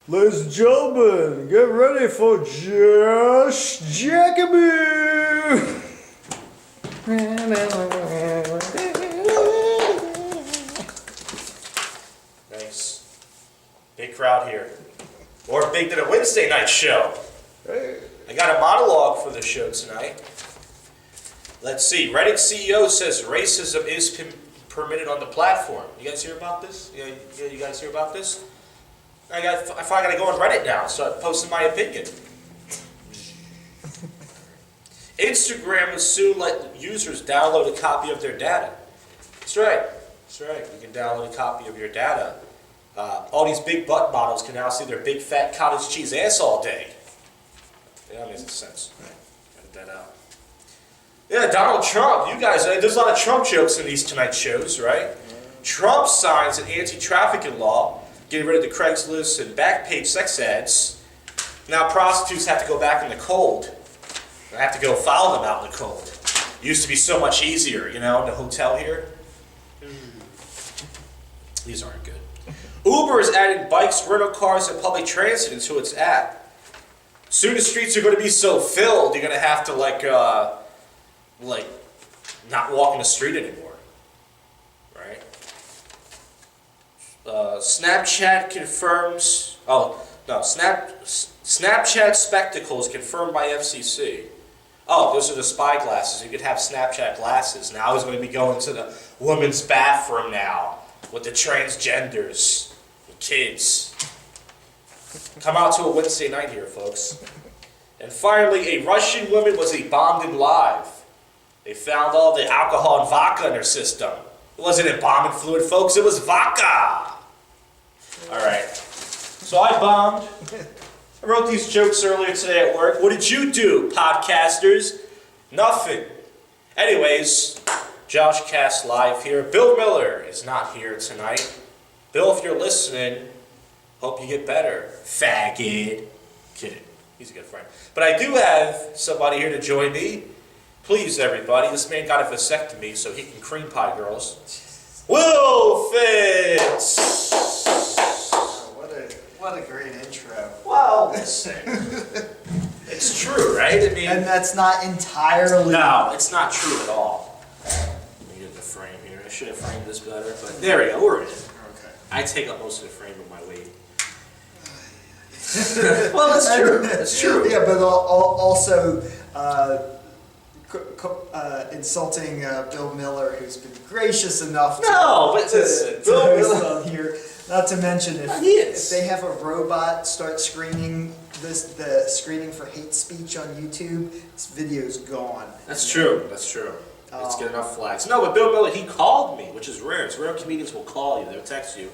Ladies and gentlemen, get ready for Josh Jackaboo! Nice. Big crowd here. More big than a Wednesday night show. I got a monologue for the show tonight. Let's see. Reddit CEO says racism is permitted on the platform. You guys hear about this? Yeah, you guys hear about this? I finally got to go on Reddit now, start posting my opinion. Instagram will soon let users download a copy of their data. That's right. That's right. You can download a copy of your data. All these big butt models can now see their big fat cottage cheese ass all day. Yeah, that makes sense. Right. Edit that out. Yeah, Donald Trump. You guys, there's a lot of Trump jokes in these tonight shows, right? Trump signs an anti-trafficking law, getting rid of the Craigslist and Backpage sex ads. Now prostitutes have to go back in the cold. I have to go follow them out in the cold. It used to be so much easier, you know, in the hotel here. These aren't good. Uber is adding bikes, rental cars, and public transit into its app. Soon the streets are going to be so filled, you're going to have to like not walk in the street anymore, right? Snapchat confirms. Oh no, Snapchat spectacles confirmed by FCC. Oh, those are the spy glasses. You could have Snapchat glasses. Now I was going to be going to the women's bathroom now with the transgenders, the kids. Come out to a Wednesday night here, folks. And finally, a Russian woman was bombed live. They found all the alcohol and vodka in her system. It wasn't embalming fluid, folks. It was vodka. All right. So I bombed. I wrote these jokes earlier today at work. What did you do, podcasters? Nothing. Anyways, JoshCast live here. Bill Miller is not here tonight. Bill, if you're listening, hope you get better. Faggot. Kidding. He's a good friend. But I do have somebody here to join me. Please, everybody, this man got a vasectomy so he can cream pie girls. Will Fritz! What a great intro. Well, listen. It's true, right? I mean, and that's not entirely... No, it's not true at all. Let me get the frame here. I should have framed this better, but there we go. We're in. Okay. I take up most of the frame with my weight. Well, that's true. That's true. Yeah, but also... insulting Bill Miller, who's been gracious enough to host on here. Not to mention, if they have a robot start screening the screening for hate speech on YouTube, this video's gone. That's true. That's true. It's get enough flags. No, but Bill Miller, he called me, which is rare. It's rare comedians will call you. They'll text you.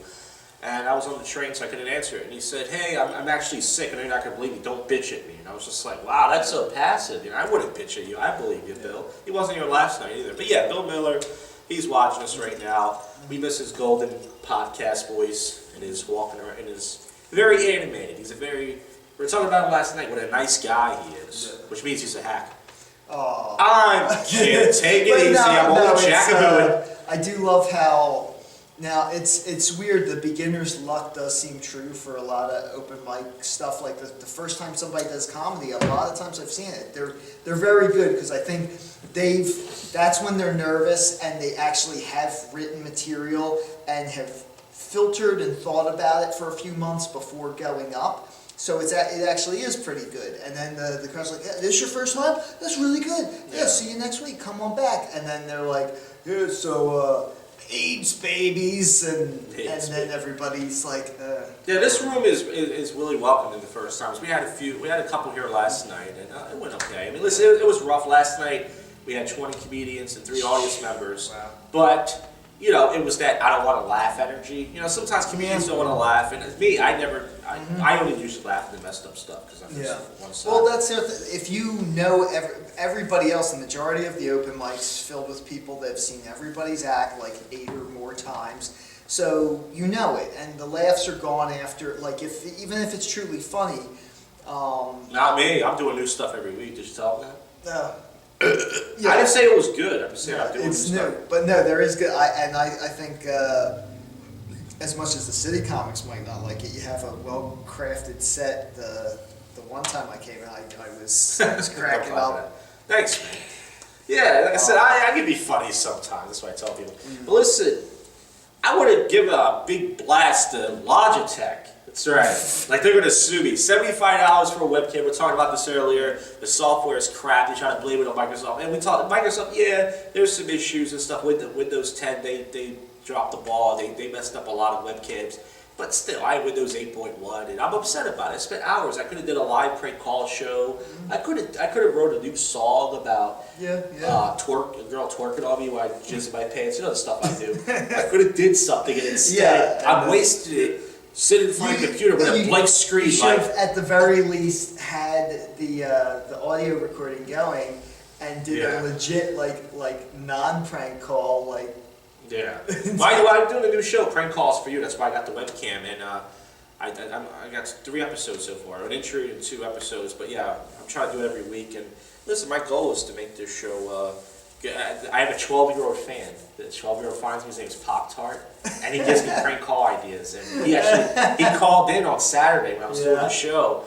And I was on the train, so I couldn't answer it. And he said, hey, I'm actually sick. I know you're not going to believe me. Don't bitch at me. And I was just like, wow, that's so passive. You know, I wouldn't bitch at you. I believe you, Bill. He wasn't here last night either. But yeah, Bill Miller, he's watching us right now. We miss his golden podcast voice and his walking around. And his very animated. He's a very... We were talking about him last night. What a nice guy he is. Which means he's a hack. Oh. I'm kidding. Take it easy. I'm only jackabooing. I do love how... Now, it's weird, the beginner's luck does seem true for a lot of open mic stuff. Like the first time somebody does comedy, a lot of times I've seen it, they're very good because I think that's when they're nervous and they actually have written material and have filtered and thought about it for a few months before going up. So it actually is pretty good. And then the crowd's like, yeah, this your first time? That's really good. Yeah, see you next week. Come on back. And then they're like, yeah, so... AIDS babies and then everybody's like yeah, this room is really welcoming the first times. We had a couple here last night and it went okay. I mean, listen, it was rough last night. We had 20 comedians and 3 audience members. Wow. But you know, it was that I don't want to laugh energy. You know, sometimes comedians don't want to laugh, and me, I only usually laugh at the messed up stuff because I'm just one side. Well, that's the other thing. If you know everybody else, the majority of the open mics filled with people that have seen everybody's act like 8 or more times, so you know it, and the laughs are gone after. Like even if it's truly funny. Not me. I'm doing new stuff every week. Did you tell them that? No. Yeah. I didn't say it was good. I'm just saying I'm doing it's new new, stuff. but no, there is good. I think as much as the city comics might not like it, you have a well-crafted set. The one time I came out, I was cracking up. Thanks, man. Yeah, like I said, I can be funny sometimes. That's what I tell people. But listen, I want to give a big blast to Logitech. That's right. Like, they're going to sue me. $75 for a webcam. We were talking about this earlier. The software is crap. They try to blame it on Microsoft. And we talked Microsoft, yeah, there's some issues and stuff with the Windows 10. They dropped the ball. They messed up a lot of webcams. But still, I have Windows 8.1, and I'm upset about it. I spent hours. I could have did a live prank call show. I could have wrote a new song about a girl twerking on me while I jizz in my pants. You know the stuff I do. I could have did something, and instead I'm wasting it sitting in front of a computer with a blank screen. You should have, at the very least, had the audio recording going and did a legit like non-prank call like. Yeah. Well, I'm doing a new show, Prank Calls for You. That's why I got the webcam, and I got 3 episodes so far, an intro and 2 episodes. But yeah, I'm trying to do it every week. And listen, my goal is to make this show. I have a 12-year-old fan. The 12-year-old finds me. His name's Pop Tart, and he gives me prank call ideas. And he called in on Saturday when I was doing the show.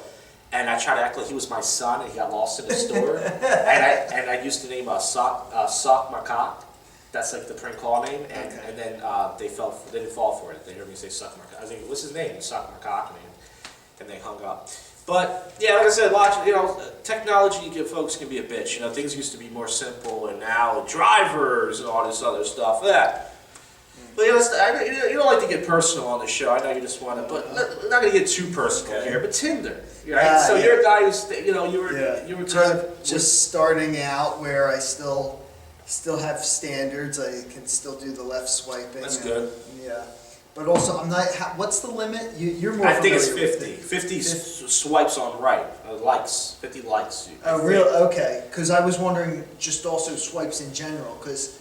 And I tried to act like he was my son, and he got lost in the store. and I used to name Sock My Cock. That's like the prank call name, and then they didn't fall for it. They heard me say "suck my cock." I was like, "What's his name?" "Suck my cock," and they hung up. But yeah, like I said, technology, folks, can be a bitch. Things used to be more simple, and now drivers and all this other stuff. But you don't like to get personal on the show. I know you just want to, but we're not going to get too personal here. But Tinder, right? So you're a guy who's, you were kind of just starting out where I still have standards. I can still do the left swiping. That's good. Yeah. But also, I'm not. What's the limit? You're more. I think it's 50. 50 swipes on right. Likes. 50 likes. Oh, really? Okay. Because I was wondering, just also swipes in general. Because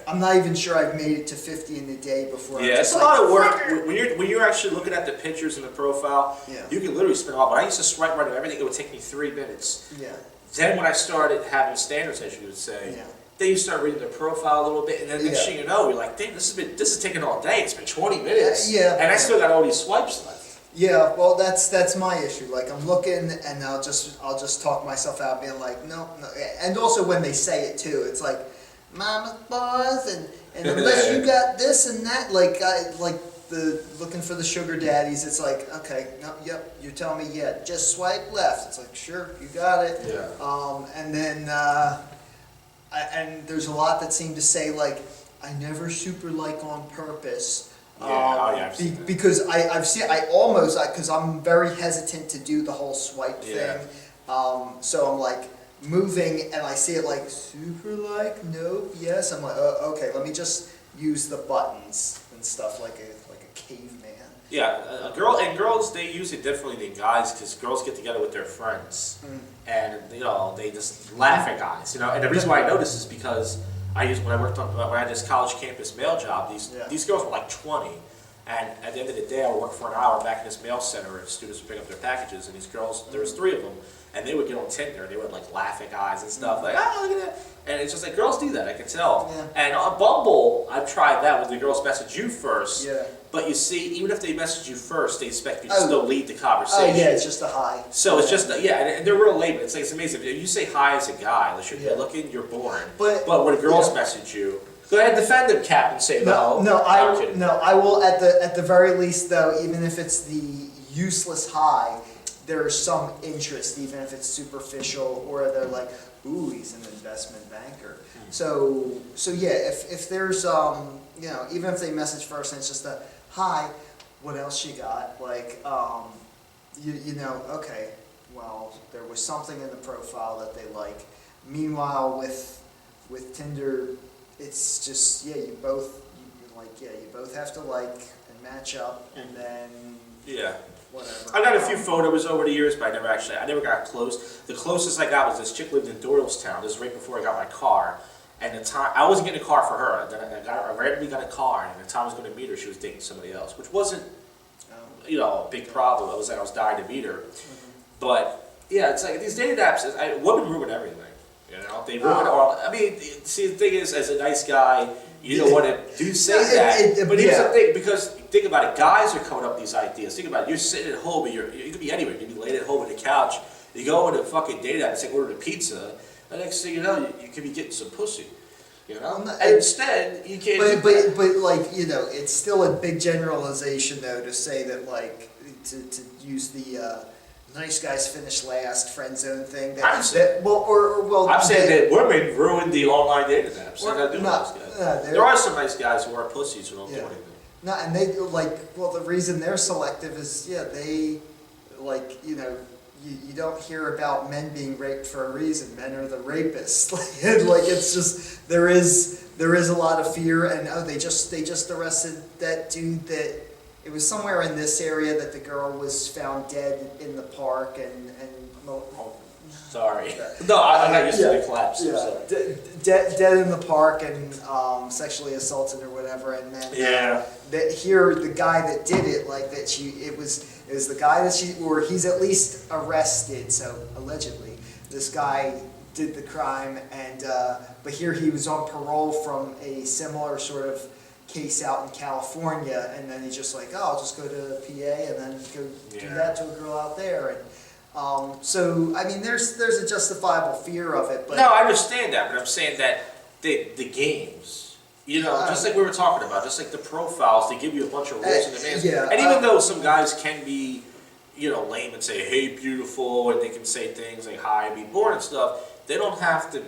I'm not even sure I've made it to 50 in a day before. Yeah, it's a lot of work. When you're actually looking at the pictures in the profile, you can literally spend a lot. When I used to swipe right on everything, it would take me 3 minutes. Yeah. Then when I started having standards, as you would say. Then you start reading their profile a little bit, and then next thing you know, you're like, "Damn, this is taking all day. It's been 20 minutes, and I still got all these swipes left." Yeah, well, that's my issue. Like, I'm looking, and I'll just talk myself out, being like, no. And also when they say it too, it's like, "Mama's boys," and unless you got this and that, like the looking for the sugar daddies, it's like, okay, no, yep, you're telling me, just swipe left. It's like, sure, you got it. Yeah. And then. And there's a lot that seem to say, like, I never super like on purpose. I've seen that. Because because I'm very hesitant to do the whole swipe thing. So I'm like moving and I see it like, super like, nope, yes. I'm like, okay, let me just use the buttons and stuff like a caveman. Yeah, girls, they use it differently than guys because girls get together with their friends and they just laugh at guys. And the reason why I know this is because when I had this college campus mail job, these girls were like 20, and at the end of the day I would work for an hour back in this mail center and students would pick up their packages, and these girls, there was 3 of them, and they would get on Tinder and they would like laugh at guys and stuff like, "Oh, look at that." And it's just like, girls do that, I can tell. And on Bumble, I've tried that where the girls message you first. But you see, even if they message you first, they expect you to still lead the conversation. Oh yeah, it's just a hi. So it's just, and they're real late, but it's amazing. If you say hi as a guy, unless you're good looking, you're boring. But when girls message you, go ahead and defend them, Captain, say no. I will, at the very least though, even if it's the useless hi, there's some interest, even if it's superficial, or they're like, ooh, he's an investment banker. So yeah, if there's even if they message first and it's just a hi, what else you got? Like okay, well, there was something in the profile that they like. Meanwhile, with Tinder, it's just you both have to like and match up, and then whatever. I got a few photos over the years, but I never got close. The closest I got was this chick lived in Doylestown. This was right before I got my car. And the time I wasn't getting a car for her. Then I randomly got a car, and the time I was going to meet her, she was dating somebody else, which wasn't, a big problem. I was dying to meet her. But yeah, it's like these dating apps. Women ruin everything. They ruin all. I mean, see, the thing is, as a nice guy, You don't want to say that. But here's yeah. the thing, because think about it, guys are coming up with these ideas. Think about it, you're sitting at home, you could be anywhere. You could be laying at home on the couch, you go on a fucking date app and say, order a pizza, and next thing you know, you could be getting some pussy. You know? And instead, you can't But like, you know, it's still a big generalization, though, to say that, like, to use the nice guys finish last friend zone thing. I'm saying that women ruined the online dating apps. There are some nice guys who are pussies who don't do anything. No, and they, like, well, the reason they're selective is, they, like, you know, you don't hear about men being raped for a reason. Men are the rapists. Like, it's just, there is a lot of fear, and they just arrested that dude that, it was somewhere in this area that the girl was found dead in the park, and sorry. No, I'm not used to the collapse. Yeah, dead in the park and sexually assaulted or whatever, and then the guy that did it, like that it was the guy that he's at least arrested, so allegedly this guy did the crime, and but here he was on parole from a similar sort of case out in California, and then he's just like, oh, I'll just go to PA and then go do that to a girl out there, and so I mean, there's a justifiable fear of it. But no, I understand that, but I'm saying that the games, you know, just like we were talking about, just like the profiles, they give you a bunch of rules and demands, and even though some guys can be, you know, lame and say, hey, beautiful, and they can say things like hi, be born and stuff, they don't have to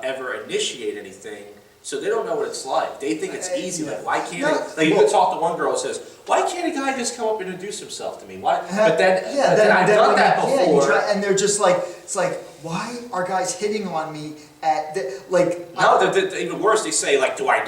ever initiate anything. So they don't know what it's like. They think it's easy. Like, why can't you can talk to one girl who says, why can't a guy just come up and introduce himself to me? Why? But then I've done that before. And they're just like, it's like, why are guys hitting on me at like? No, even worse. They say like, do I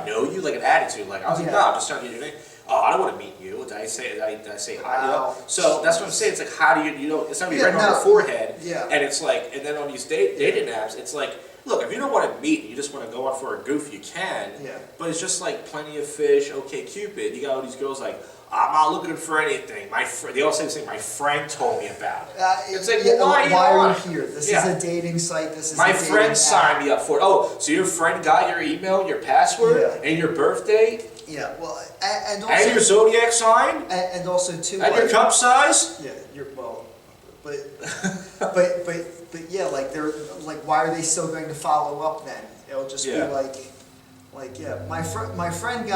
know you? Like an attitude. Like I was like, no, I'm just trying to get your name. Oh, I don't want to meet you. Did I say hi? You know? So that's what I'm saying. It's like, how do you know? It's not written on your forehead. Yeah. And it's like, and then on these dating apps, it's like, look, if you don't want to meet and you just want to go out for a goof, you can. Yeah. But it's just like Plenty of Fish, OK Cupid. You got all these girls like, I'm not looking for anything. They all say the same. My friend told me about it. It's like, why are you here? This is a dating site. This is my friend signed me up for it. Oh, so your friend got your email, your password, and your birthday? Yeah. Well, and also, and your zodiac sign, and also too, and your cup size. Yeah. But yeah, like they're like, why are they still going to follow up then? It'll just be like my friend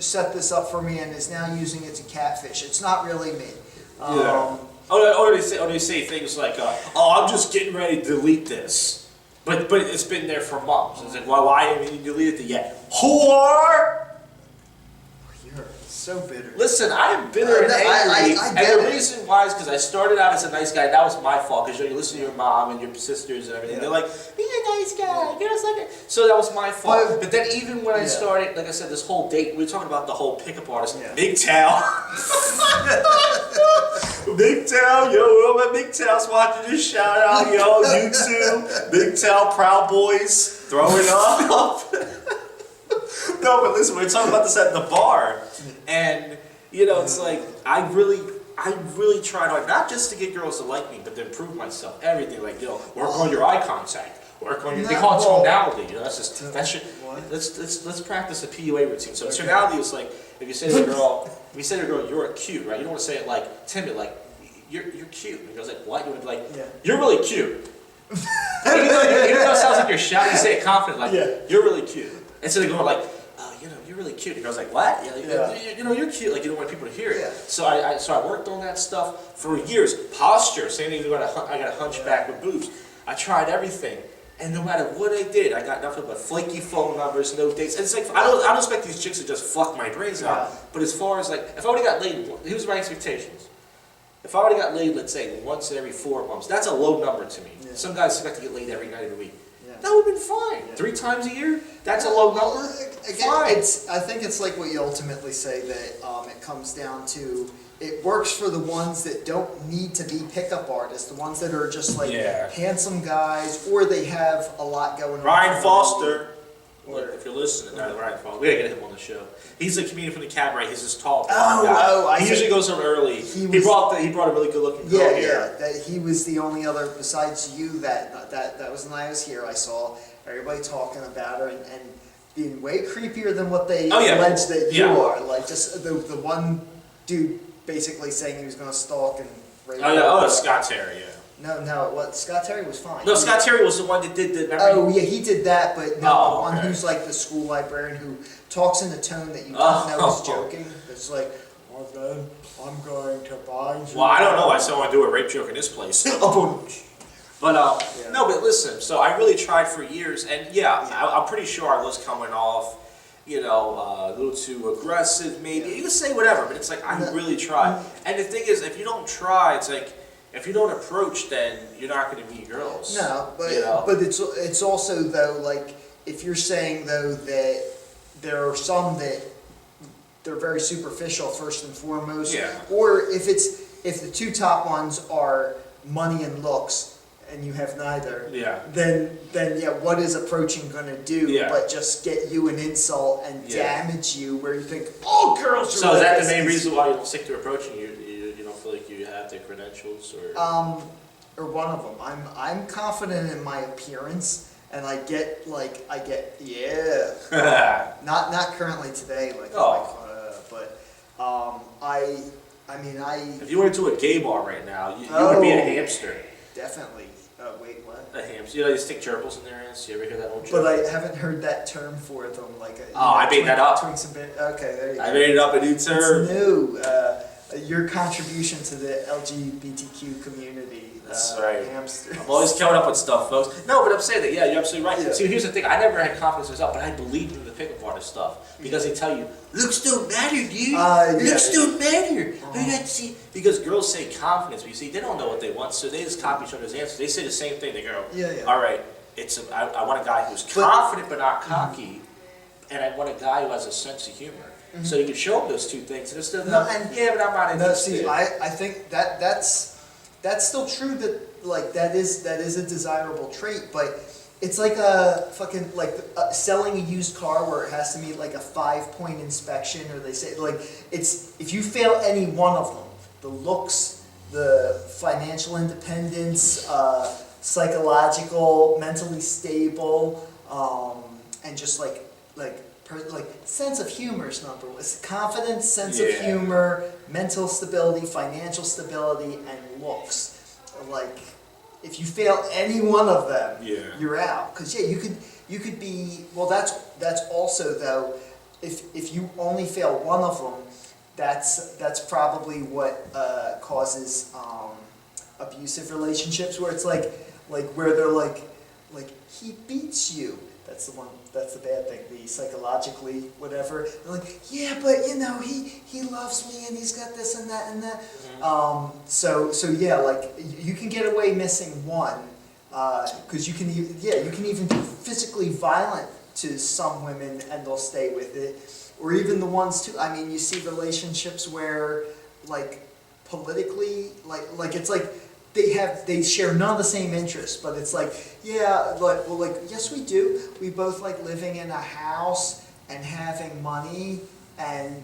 set this up for me and is now using it to catfish. It's not really me. They say things like, oh, I'm just getting ready to delete this, but it's been there for months. It's like, why haven't you deleted it yet? Whore! You're so bitter. Listen, I am bitter and angry, and the reason why is because I started out as a nice guy. That was my fault, because you listen to your mom and your sisters and everything. They're like, be a nice guy, you're just like it. So that was my fault. But then even when I started, like I said, this whole date, we were talking about the whole pickup artist, MGTOW. MGTOW, yo, all my MGTOWs watching this, shout out, yo, YouTube, MGTOW Proud Boys, throwing up. No, but listen, we were talking about this at the bar, and you know, it's like I really try to, not just to get girls to like me, but to improve myself. Everything, like, you know, work on your eye contact, work on your. They call it tonality. You know, that's just that should. Let's practice a PUA routine. So tonality is like, if you say to a girl, you're cute, right? You don't want to say it like timid, like you're cute. And the girl's like, what? You would be like, you're really cute. Even though it sounds like you're shouting, you say it confident, like you're really cute. Instead of going like, you know, you're really cute. And I was like, what? You know, you're cute. Like, you don't want people to hear it. Yeah. So I worked on that stuff for years. Posture, same thing. I got a hunchback with boobs. I tried everything, and no matter what I did, I got nothing but flaky phone numbers, no dates. And it's like I don't expect these chicks to just fuck my brains out. But as far as like, if I already got laid, here's my expectations. If I already got laid, let's say once every 4 months, that's a low number to me. Yeah. Some guys expect to get laid every night of the week. That would have been fine. Yeah. 3 times a year? That's a low number? Again, I think it's like what you ultimately say, that it comes down to, it works for the ones that don't need to be pickup artists, the ones that are just like handsome guys, or they have a lot going on. Ryan Foster. If you're listening, Ryan Foster. We gotta get him on the show. He's a comedian from the cabaret. He's this tall guy. He usually goes home early. He brought a really good looking girl here. That he was the only other besides you that was when I was here. I saw everybody talking about her, and being way creepier than what they Oh, yeah. allege that you Yeah. are. Like just the one dude basically saying he was going to stalk and rape. Oh, yeah. Oh, Scott Terry, yeah. No, what Scott Terry was fine. No, Scott Terry was the one that did the. Oh yeah, he did that, but no, Oh, the one okay. who's like the school librarian who talks in a tone that you don't Oh. know is joking. It's like, well then, I'm going to buy you. Well, I don't know. I still want to do a rape joke in this place. But Yeah. no, but listen. So I really tried for years, and I'm pretty sure I was coming off, a little too aggressive. Maybe you can say whatever, but it's like I really tried. And the thing is, if you don't try, it's like if you don't approach, then you're not going to meet girls. No, but but it's also though like if you're saying though that there are some that they're very superficial first and foremost, Yeah. or if the two top ones are money and looks and you have neither, Yeah. then yeah, what is approaching gonna do Yeah. but just get you an insult and Yeah. damage you where you think all girls are So like is that this. the main reason why you don't stick to approaching? You don't feel like you have the credentials, or? Or one of them. I'm confident in my appearance, and I get yeah. Not currently today, like Oh. but If you went to a gay bar right now, you would be a hamster. definitely. Wait, what? A hamster. You stick gerbils in their ass. You ever hear that old joke? But I haven't heard that term for them. Like I made that up. Okay, there you go. I made it up a new term. It's new. Your contribution to the LGBTQ community. That's right. Hamster. I'm always coming up with stuff, folks. No, but I'm saying that, yeah, you're absolutely right. Yeah. See, here's the thing. I never had confidence in myself, but I believed in the pickup artist stuff. Because they tell you, looks don't matter, dude. Looks don't matter. Because girls say confidence, but you see, they don't know what they want, so they just copy each other's answers. They say the same thing. They go, Yeah. all right, I want a guy who's confident but not cocky, and I want a guy who has a sense of humor. Mm-hmm. So you can show them those two things, and it's still but I'm not interested. See, I think that's still true that like that is a desirable trait, but it's like a fucking selling a used car where it has to meet like a 5-point inspection, or they say like it's if you fail any one of them, the looks, the financial independence, psychological, mentally stable, and just like sense of humor is number one. It's confidence, sense of humor, mental stability, financial stability, and looks. Like, if you fail any one of them, you're out. Because you could be. Well, that's also though. If you only fail one of them, that's probably what causes abusive relationships, where it's like where they're like he beats you. That's the one. That's the bad thing. The psychologically whatever. They're like, yeah, but he loves me and he's got this and that and that. Mm-hmm. So yeah, like you can get away missing one, because you can even be physically violent to some women and they'll stay with it, or even the ones too. I mean, you see relationships where like politically, like it's like. They share none of the same interests, but it's like, yes we do. We both like living in a house and having money and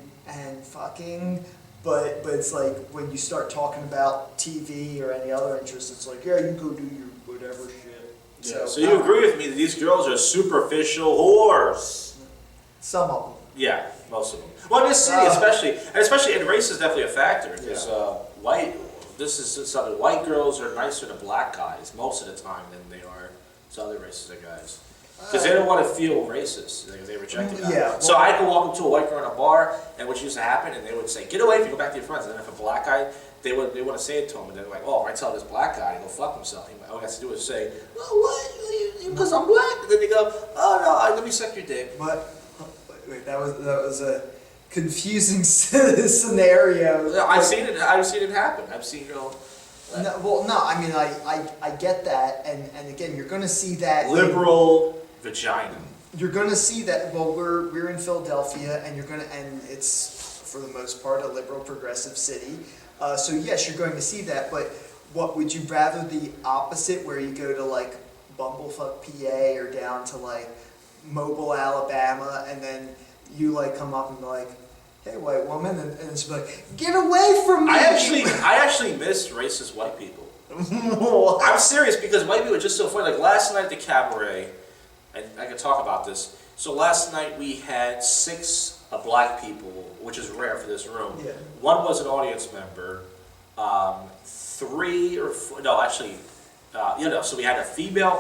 fucking, but it's like when you start talking about TV or any other interest, it's like, yeah, you go do your whatever shit. Yeah. So you agree with me that these girls are superficial whores? Some of them. Yeah, most of them. Well, in this city especially, and race is definitely a factor, because this is something. White girls are nicer to black guys most of the time than they are to other races of guys, because they don't want to feel racist. They reject it. Yeah. So I could walk up to a white girl in a bar, and what used to happen, and they would say, "Get away if you go back to your friends." And then if a black guy, they want to say it to him, and they're like, "Oh, if I tell this black guy to go fuck himself, all he has to do is say, well, what? Because I'm black." And then they go, "Oh no, let me suck your dick." But wait, that was a confusing scenario. No, I've seen it happen. I've seen girl. I mean, I get that, and again, you're going to see that liberal vagina. You're going to see that. Well, we're in Philadelphia, and and it's for the most part a liberal progressive city. So yes, you're going to see that. But what would you rather the opposite, where you go to like Bumblefuck, PA, or down to like Mobile, Alabama, and then you like come up and be like, "Hey, white woman," and it's like, "Get away from me!" I actually miss racist white people. I'm serious, because white people are just so funny. Like last night at the cabaret, and I can talk about this. So last night we had 6 black people, which is rare for this room. Yeah. 1 was an audience member. 3 or 4, no, actually, so we had a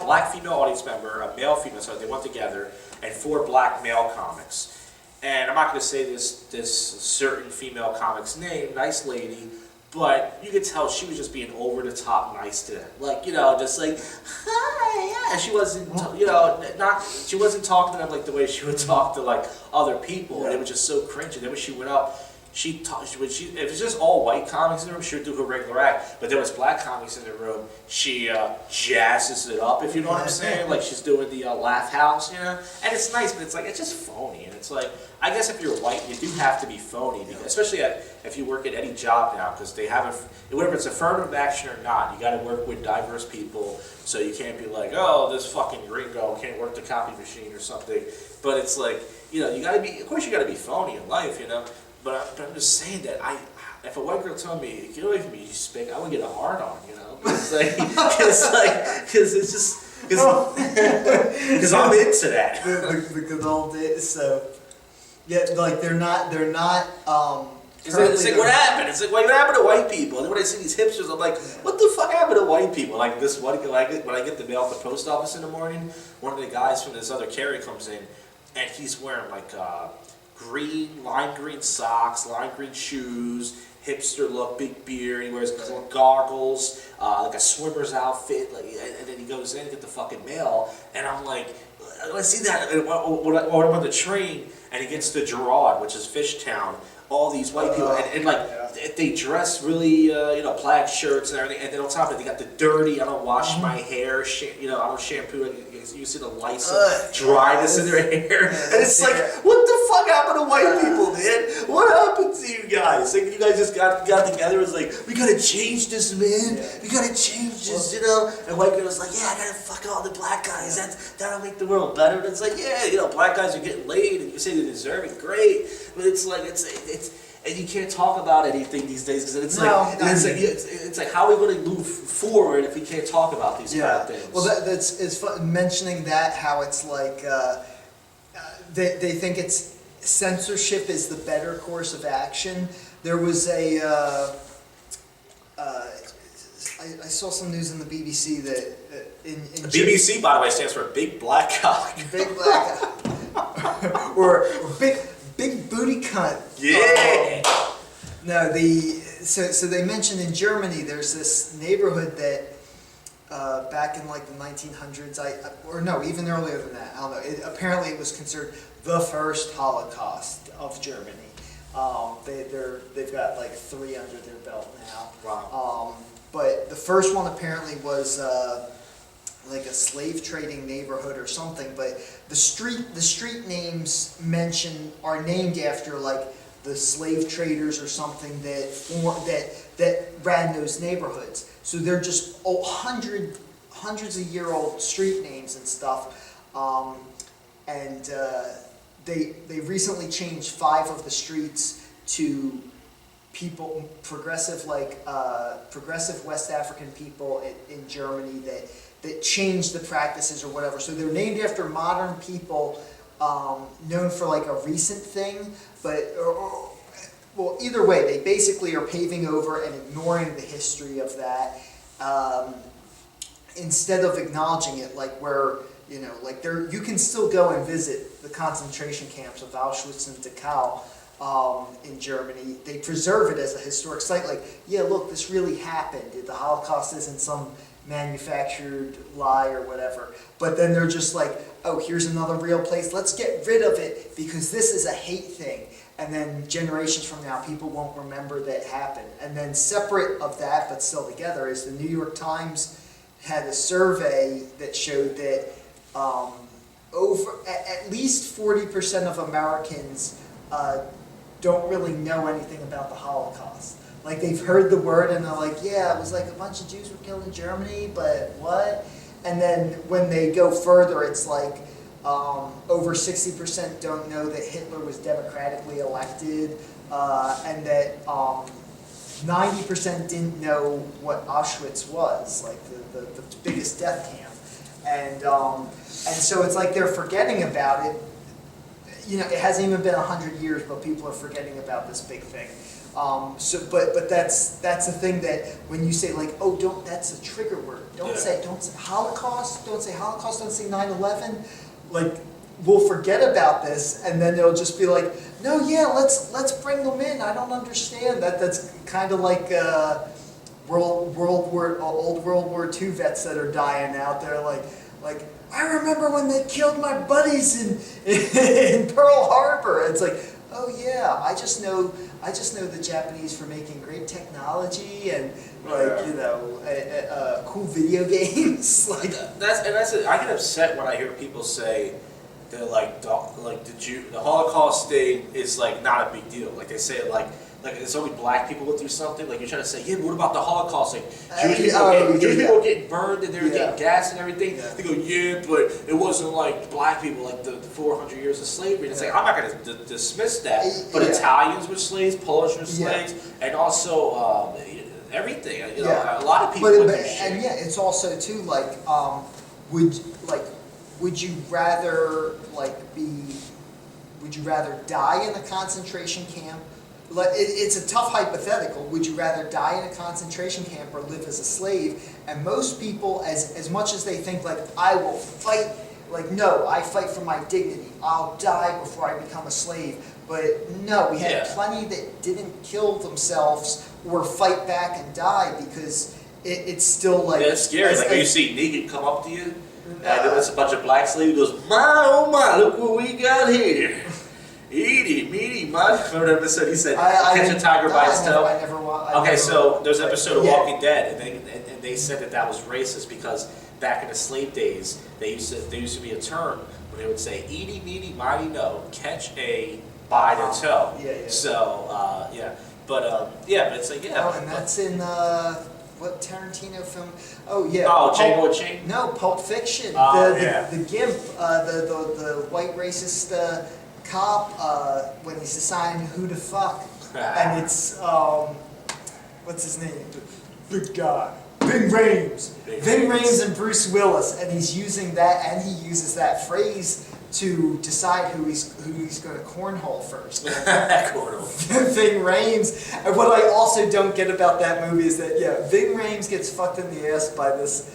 black female audience member, a male female, so they went together, and 4 black male comics. And I'm not going to say this certain female comic's name, nice lady, but you could tell she was just being over the top nice to them. Like, just like, hi, yeah. She wasn't, she wasn't talking to them like the way she would talk to like other people. And it was just so cringe. And then when she went up, if it's just all white comics in the room, she would do her regular act. But there was black comics in the room, she jazzes it up, if you know what I'm saying. Like she's doing the laugh house, And it's nice, but it's like, it's just phony. And it's like, I guess if you're white, you do have to be phony, because, especially if you work at any job now, because they have whether it's affirmative action or not, you got to work with diverse people, so you can't be like, oh, this fucking gringo can't work the copy machine or something. But it's like, you got to be, of course you got to be phony in life, But I'm just saying that if a white girl told me, get away from me, you spink, I would get a hard on, Because it's just, because I'm into that. The good old days. So yeah, like they're not. It's like, what happened? It's like, what happened to white people? And then when I see these hipsters, I'm like, what the fuck happened to white people? Like this one, when I get the mail at the post office in the morning, one of the guys from this other carrier comes in, and he's wearing like lime green socks, lime green shoes, hipster look, big beard. He wears goggles, like a swimmer's outfit. Like, and then he goes in to get the fucking mail, and I'm like, I see that when I'm on the train, and he gets to Girard, which is Fishtown. All these white people, and they dress really, plaid shirts and everything, and then on top of it, they got the dirty, I don't wash my hair, I don't shampoo, you see the lice of dryness in their hair, and it's like, what the fuck happened to white people, man? What happened to you guys? Like, you guys just got together, it's like, we gotta change this, man, we gotta change this, and white girl was like, yeah, I gotta fuck all the black guys, that'll make the world better, and it's like, yeah, black guys are getting laid, and you say they deserve it, great, but it's like, and you can't talk about anything these days because it's like how are we going to move forward if we can't talk about these kind of things? Well, it's fun mentioning that, how it's like they think it's censorship is the better course of action. There was I saw some news in the BBC that in BBC, by the way, stands for Big Black Cock. Big Black Cock. or Big booty cunt. Yeah. No, so they mentioned in Germany there's this neighborhood that back in like the 1900s, or no, even earlier than that. I don't know. Apparently, it was considered the first Holocaust of Germany. They've got like 3 under their belt now. Wow. But the first one apparently was like a slave trading neighborhood or something, but the street names are named after like the slave traders or something that ran those neighborhoods. So they're just hundreds of year old street names and stuff, and they recently changed 5 of the streets to progressive West African people in Germany that changed the practices or whatever. So they're named after modern people known for like a recent thing, but well, either way, they basically are paving over and ignoring the history of that instead of acknowledging it, like where like you can still go and visit the concentration camps of Auschwitz and Dachau. In Germany, they preserve it as a historic site. Like, yeah, look, this really happened. The Holocaust isn't some manufactured lie or whatever. But then they're just like, oh, here's another real place. Let's get rid of it because this is a hate thing. And then generations from now, people won't remember that happened. And then separate of that, but still together, is the New York Times had a survey that showed that at least 40% of Americans don't really know anything about the Holocaust. Like, they've heard the word and they're like, yeah, it was like a bunch of Jews were killed in Germany, but what? And then when they go further, it's like over 60% don't know that Hitler was democratically elected, and that 90% didn't know what Auschwitz was, like the biggest death camp. And so it's like they're forgetting about it it hasn't even been 100 years, but people are forgetting about this big thing. But that's the thing that when you say like, oh, that's a trigger word. Don't say Holocaust. Don't say Holocaust. Don't say 9/11. Like, we'll forget about this, and then they'll just be like, no, yeah, let's bring them in. I don't understand that. That's kind of like old World War II vets that are dying out there. Like I remember when they killed my buddies in Pearl Harbor. It's like, oh yeah, I just know the Japanese for making great technology and cool video games. Like that's it. I get upset when I hear people say they're like the Holocaust thing is like not a big deal. Like they say it like it's only black people go through something. Like you're trying to say, yeah, but what about the Holocaust? Like Jewish people were getting burned and they were getting gas and everything. Yeah. They go, yeah, but it wasn't like black people, like the 400 years of slavery. And it's like, I'm not going to dismiss that. But Italians were slaves, Polish were slaves, and also everything. A lot of people went through shit. And it's also too like, would you rather die in a concentration camp? It's a tough hypothetical. Would you rather die in a concentration camp or live as a slave? And most people, as much as they think like, I will fight, like, no, I fight for my dignity. I'll die before I become a slave. But no, we had plenty that didn't kill themselves or fight back and die because it's still like... Yeah, it's scary. Like when you see Negan come up to you, and it's a bunch of black slaves, he goes, my, oh my, look what we got here. Eaty, meaty, mud. Remember that episode? He said, catch a tiger by its tail. So there's an episode of Walking Dead, and they said that was racist because back in the slave days, there used to be a term when they would say, eaty, meaty, mighty, no, catch a by the toe. So, but it's like, Oh, and that's in, what Tarantino film? Oh, yeah. Oh, Django Unchained? No, Pulp Fiction. The Gimp, the white racist... cop when he's deciding who to fuck, and it's what's his name? Big guy, Ving Rhames. Ving Rhames and Bruce Willis, and he's using that, and he uses that phrase to decide who he's going to cornhole first. Ving Rhames. And what I also don't get about that movie is that Ving Rhames gets fucked in the ass by this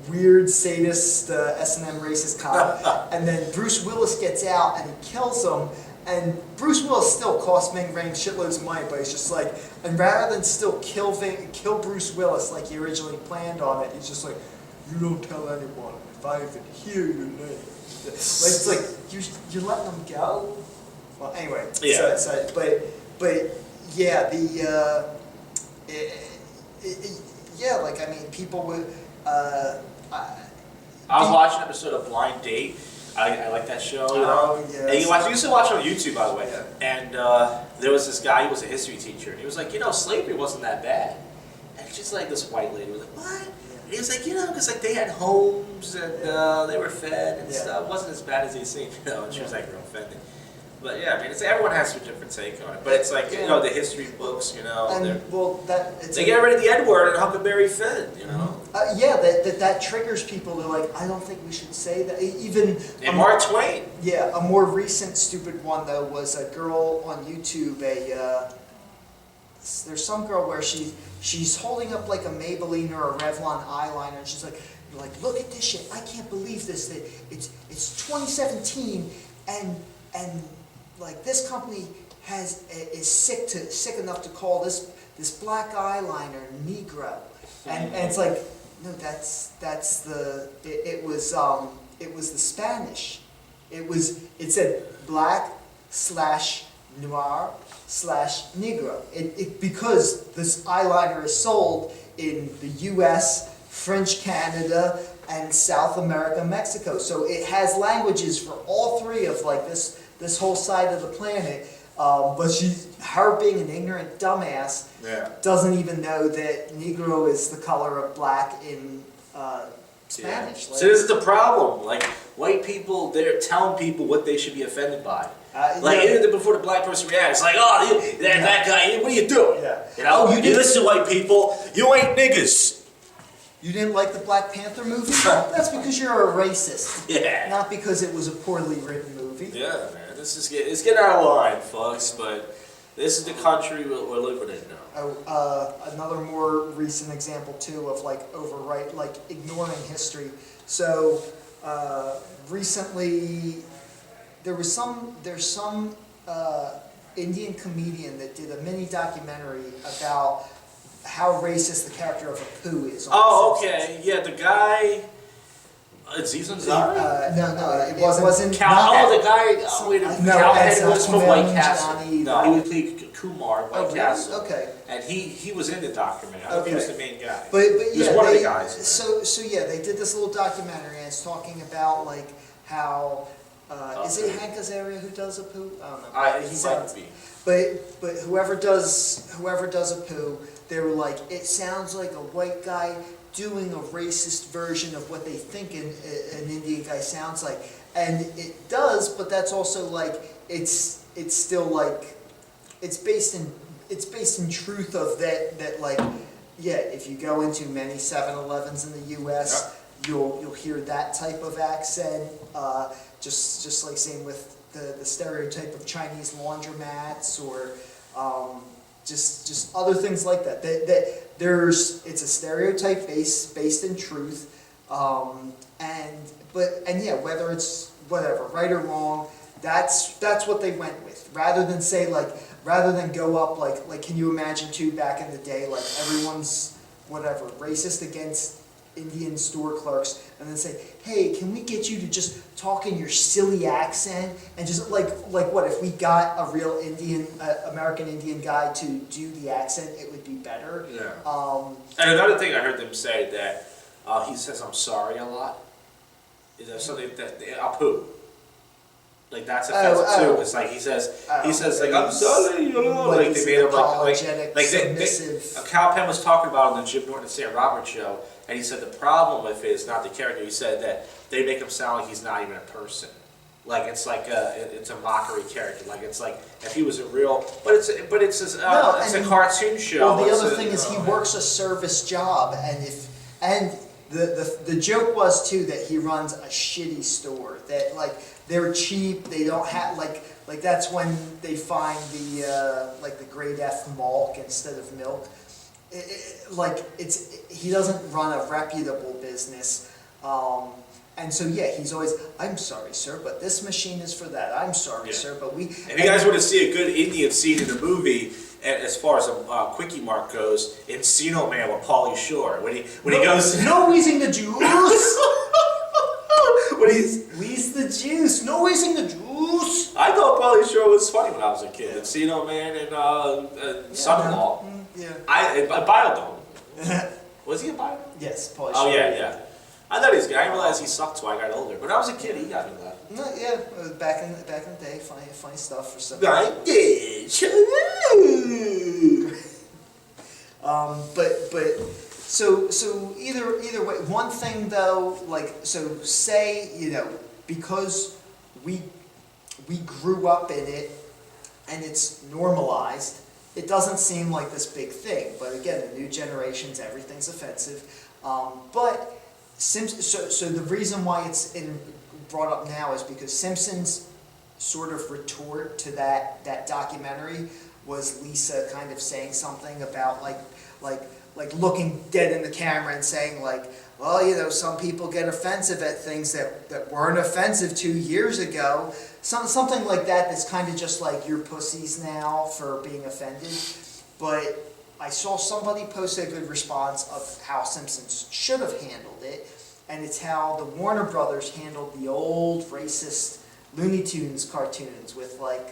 weird sadist S&M racist cop, and then Bruce Willis gets out and he kills him, and Bruce Willis still costs Ving Rhames shitloads of money, but he's just like, and rather than still kill Bruce Willis like he originally planned on it, he's just like, you don't tell anyone if I even hear your name. It's like you're letting them go. Well, anyway, like I mean, people would. I was watching an episode of Blind Date. I like that show. And you used to watch it on YouTube, by the way. And there was this guy, he was a history teacher, and he was like, slavery wasn't that bad. And just like this white lady was like, what? And he was like, because like they had homes and they were fed and stuff. It wasn't as bad as they seemed, And she was like real offended. But I mean, everyone has a different take on it. But it's like, the history books, they get rid of the N-word and Huckleberry Finn, that triggers people. They're like, I don't think we should say that. Even and Mark Twain. Yeah, a more recent stupid one though was a girl on YouTube. There's some girl where she's holding up like a Maybelline or a Revlon eyeliner, and she's like, look at this shit. I can't believe this. That it's 2017 and like this company is sick enough to call this black eyeliner Negro, and it's like, no, it was the Spanish. It said black/noir/Negro. Because this eyeliner is sold in the U.S., French Canada, and South America, Mexico. So it has languages for all three of like this whole side of the planet. But her being an ignorant dumbass doesn't even know that Negro is the color of black in Spanish. So this is the problem. Like white people, they're telling people what they should be offended by. Even before the black person reacts, like, oh, that guy, what are you doing? You listen to white people, you ain't niggas. You didn't like the Black Panther movie? That's because you're a racist. Not because it was a poorly written movie. Yeah, man. it's getting out of line, folks. But this is the country we're living in now. Another more recent example too of like ignoring history. So recently there's some Indian comedian that did a mini documentary about how racist the character of Apu is. Oh, okay, yeah, the guy. Aziz Ansari? No, it wasn't. The guy. Cowhead was from White Castle. No, he was playing Kumar, White Castle. Okay. And he was in the documentary. I think he was the main guy. But he was one of the guys. So yeah, they did this little documentary, and it's talking about like how is it Hank Azaria who does Apu? I don't know. He might be. But whoever does Apu, they were like, it sounds like a white guy doing a racist version of what they think an Indian guy sounds like, and it does. But that's also like it's still like it's based in truth of that like yeah. If you go into many 7-Elevens in the U.S., you'll hear that type of accent. Just like same with the stereotype of Chinese laundromats or just other things like that. It's a stereotype based in truth, and yeah, whether it's whatever right or wrong, that's what they went with. Rather than go up like can you imagine too back in the day like everyone's whatever racist against Indian store clerks, and then say, hey, can we get you to just talk in your silly accent, and just like what if we got a real American Indian guy to do the accent, it would be better. Yeah. And another thing I heard them say that he says I'm sorry a lot. Is that something that Apu? Like that's offensive too. It's like he says like I'm sorry, like they made him like Cal Penn was talking about on the Jim Norton and Sam Roberts show. And he said the problem with it is not the character. He said that they make him sound like he's not even a person. Like it's a mockery character. Like it's like if he was a real, but it's a cartoon show. Well, the other thing is he works a service job, and the joke was too that he runs a shitty store. That like they're cheap. They don't have like that's when they find the grade F malt instead of milk. He doesn't run a reputable business, and so yeah, he's always I'm sorry, sir, but this machine is for that. I'm sorry, sir, but we. If you guys want to see a good Indian scene in the movie, as far as a quickie mark goes, Encino Man with Pauly Shore when he goes no wheezing the juice. when he's wheeze the juice, no wheezing the juice. I thought Pauly Shore was funny when I was a kid. Encino Man and Son-in-Law. Yeah. I Biodome. Was he a Biodome? Yes, Pauly Oh Shore. yeah. I thought he was good. I didn't realize he sucked till I got older. But when I was a kid, he got me that. No, yeah, back in the day, funny stuff for some. I did. But so either way, one thing though, say because we grew up in it and it's normalized. It doesn't seem like this big thing, but again, the new generations, everything's offensive. But so the reason why it's brought up now is because Simpsons sort of retort to that documentary was Lisa kind of saying something about like looking dead in the camera and saying like, well, some people get offensive at things that weren't offensive 2 years ago. Something like that that's kind of just like you're pussies now for being offended. But I saw somebody post a good response of how Simpsons should have handled it, and it's how the Warner Brothers handled the old racist Looney Tunes cartoons with I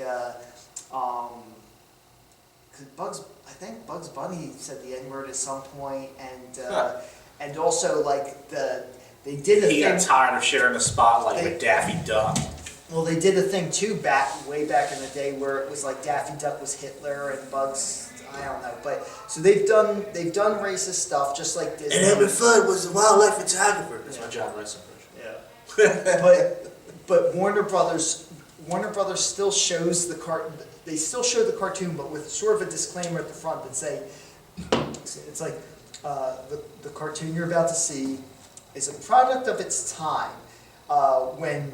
think Bugs Bunny said the N-word at some point, and also they did a thing. He got tired of sharing the spotlight with Daffy Duck. Well, they did a thing too way back in the day where it was like Daffy Duck was Hitler and Bugs, I don't know, but so they've done racist stuff just like Disney. And Edward Fudd was a wildlife photographer. That's my John Rice impression. Yeah. but Warner Brothers still shows they still show the cartoon, but with sort of a disclaimer at the front that say it's like the cartoon you're about to see is a product of its time when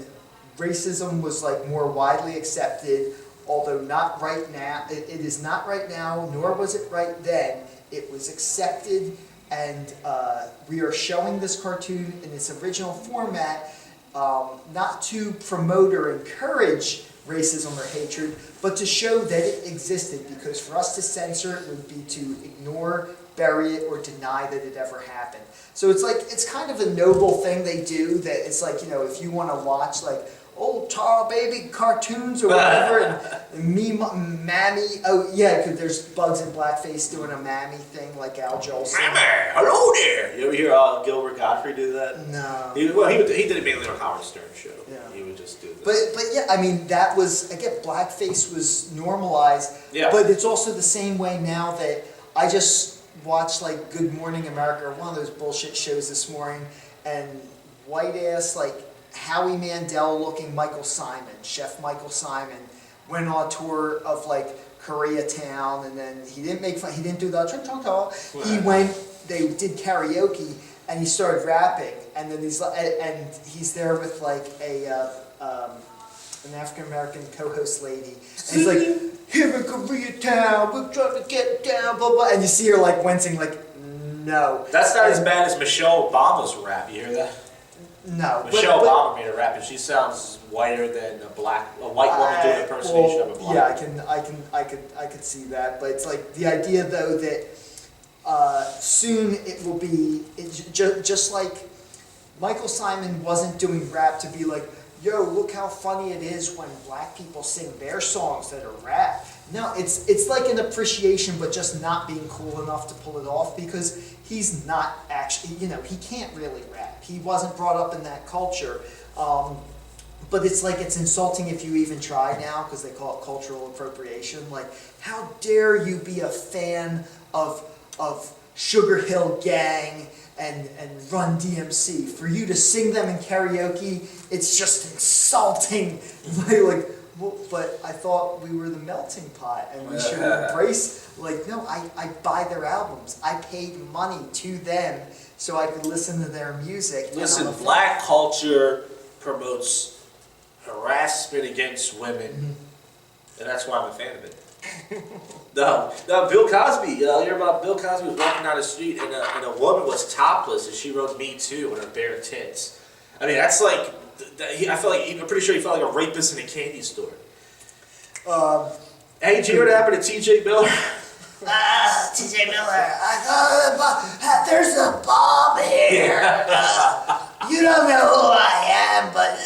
racism was like more widely accepted, although not right now. It is not right now, nor was it right then. It was accepted, and we are showing this cartoon in its original format, not to promote or encourage racism or hatred, but to show that it existed, because for us to censor it would be to ignore, bury it, or deny that it ever happened. So it's like, it's kind of a noble thing they do, that it's like, you know, if you want to watch like old Tara Baby cartoons or whatever, and Mammy, oh yeah, because there's Bugs in blackface doing a Mammy thing like Al Jolson. Mammy, hello there! You ever hear Gilbert Gottfried do that? No. He did it mainly on Howard Stern show. Yeah. He would just do that. But yeah, I mean, that was, again, blackface was normalized, Yeah. but it's also the same way now that I just watched like Good Morning America, or one of those bullshit shows this morning, and white ass like Howie Mandel looking Michael Simon, Chef Michael Simon, went on tour of like Koreatown, and then he didn't make fun, he didn't do the cha-cha-cha. He went, they did karaoke, and he started rapping, and then he's there with like an African American co-host lady, and he's like, here in Koreatown, we're trying to get down, blah blah, and you see her like wincing, like, no. That's not as bad as Michelle Obama's rap. You hear that? No. Michelle Obama made a rap, and she sounds whiter than a white woman doing an impersonation of a black. Yeah, I could see that, but it's like the idea though that soon it will be just like Michael Simon wasn't doing rap to be like, yo, look how funny it is when black people sing their songs that are rap. No, it's like an appreciation, but just not being cool enough to pull it off, because he's not actually, you know, he can't really rap. He wasn't brought up in that culture. But it's like, it's insulting if you even try now, because they call it cultural appropriation. Like, how dare you be a fan of Sugar Hill Gang and Run DMC? For you to sing them in karaoke, it's just insulting. Like, well, but I thought we were the melting pot, and we should embrace, like, no, I buy their albums. I paid money to them so I could listen to their music. Listen, black culture promotes harassment against women, and that's why I'm a fan of it. No, Bill Cosby, you hear about Bill Cosby was walking down the street, and a woman was topless, and she wrote "Me Too" on her bare tits. I mean, that's like, I feel like, I'm pretty sure he felt like a rapist in a candy store. Hey, did you hear what happened to T.J. Miller? TJ Miller, I thought there's a bomb here. You don't know who I am, but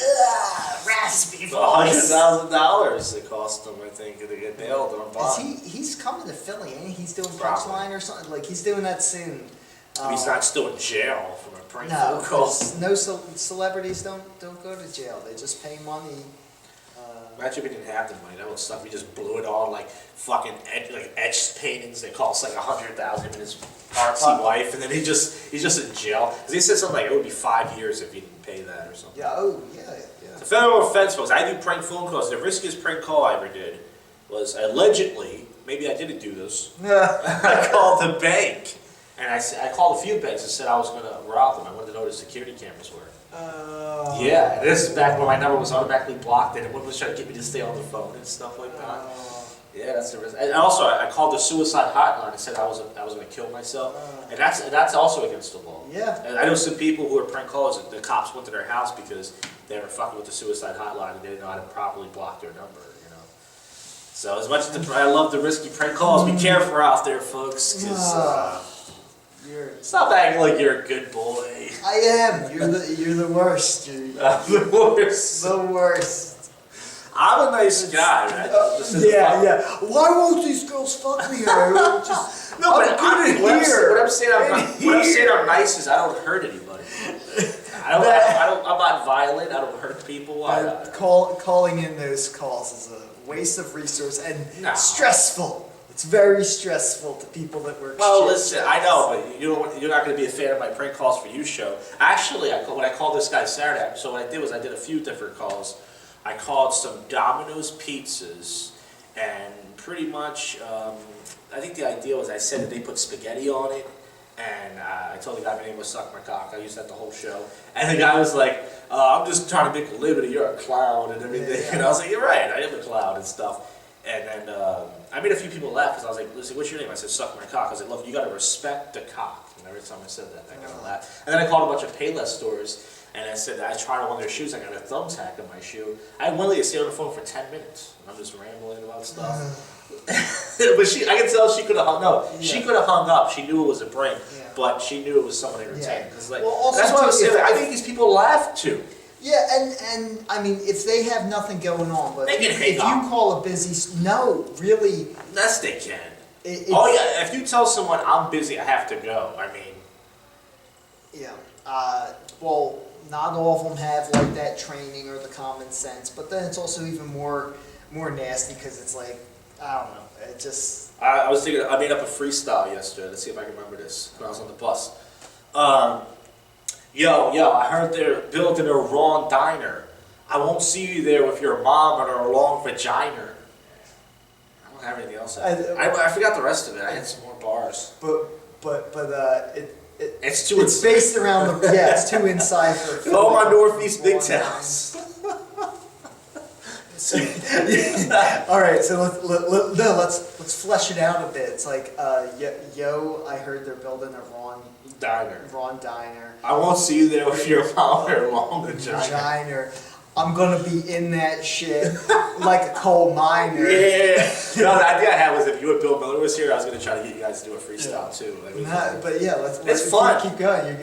raspy voice. $100,000 it cost him, I think, to get bailed on bond. He's coming to Philly, ain't he? He's doing Punchline or something. Like, he's doing that soon. He's not still in jail from a prank No, phone call. no celebrities don't go to jail. They just pay money. Imagine if we didn't have the money. That would suck. We just blew it all like fucking etched paintings that cost like $100,000 and his artsy wife, and then he's just in jail. Because he said something like it would be 5 years if he didn't pay that or something. Yeah. Oh, yeah. It's a federal offense, folks. I do prank phone calls. The riskiest prank call I ever did was allegedly, maybe I didn't do this. I called the bank, and I called a few banks and said I was going to rob them. I wanted to know where the security cameras were. Yeah, and this is back when my number was automatically blocked, and everyone was trying to get me to stay on the phone and stuff like that. Yeah, that's the risk. And also, I called the suicide hotline and said I was going to kill myself, and that's also against the law. Yeah. And I know some people who are prank callers. The cops went to their house because they were fucking with the suicide hotline and they didn't know how to properly block their number. You know. So as much as I love the risky prank calls, be careful out there, folks, because. Stop acting like you're a good boy. I am. You're the worst, dude. The worst. The worst. I'm a nice guy, man. Yeah. Why won't these girls fuck me? Just, no, but what I'm saying I'm nice is I don't hurt anybody. I'm not violent. I don't hurt people. Calling in those calls is a waste of resource and stressful. It's very stressful to people that work. Well, listen, I know, but you're not going to be a fan of my prank calls for you show. Actually, when I called this guy Saturday, so what I did was I did a few different calls. I called some Domino's pizzas, and pretty much, I think the idea was I said that they put spaghetti on it, And I told the guy my name was Suck My Cock. I used that the whole show. And the guy was like, I'm just trying to make a living. You're a clown and everything. Yeah. And I was like, you're right. I am a clown and stuff. And then I made a few people laugh because I was like, listen, what's your name? I said, Suck My Cock. I was like, look, you got to respect the cock. And every time I said that, I got to laugh. And then I called a bunch of Payless stores. And I said, I tried on one of their shoes. I got a thumbtack in my shoe. I had Willie to stay on the phone for 10 minutes. And I'm just rambling about stuff. But I could tell she could have hung. No, she could have hung up. She knew it was a prank, but she knew it was someone entertaining. Because like, that's what I was saying. I think these people laugh too. Yeah, and I mean, if they have nothing going on, but they can if you call a busy, no, really. Yes, they can. Oh yeah, if you tell someone I'm busy, I have to go. I mean. Yeah. Well, not all of them have like that training or the common sense, but then it's also even more nasty because it's like, I don't know, it just... I was thinking, I made up a freestyle yesterday. Let's see if I can remember this when I was on the bus. Yo, I heard they're building a raw diner. I won't see you there with your mom and her long vagina. I don't have anything else. I forgot the rest of it. I had some more bars. It's based around the... Yeah, it's too inside for... Oh, my Northeast big towns. All right, so let's flesh it out a bit. It's like, I heard they're building a Ron Diner. I won't see you there with your mom or long vagina. I'm gonna be in that shit like a coal miner. Yeah. No, the idea I had was if you and Bill Miller was here, I was gonna try to get you guys to do a freestyle too. But yeah, let's fun. Keep going.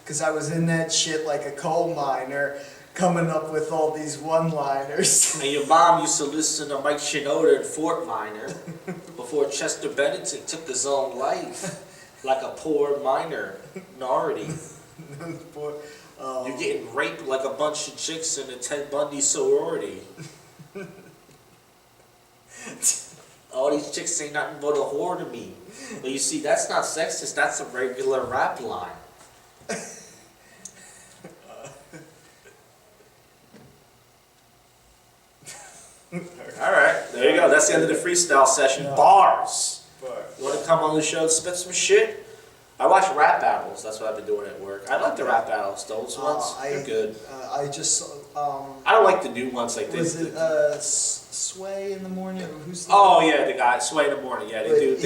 Because I was in that shit like a coal miner, coming up with all these one-liners. And your mom used to listen to Mike Shinoda and Fort Minor before Chester Bennington took his own life like a poor minority. You're getting raped like a bunch of chicks in the Ted Bundy sorority. All these chicks ain't nothing but a whore to me. But you see, that's not sexist, that's a regular rap line. Alright, there you go. That's the end of the freestyle session. Bars. You want to come on the show and spit some shit? I watch rap battles. That's what I've been doing at work. I like the rap battles. Those ones, they're good. I don't like the new ones like this. Was it Sway in the morning? Who's the the guy Sway in the morning. Yeah, they do.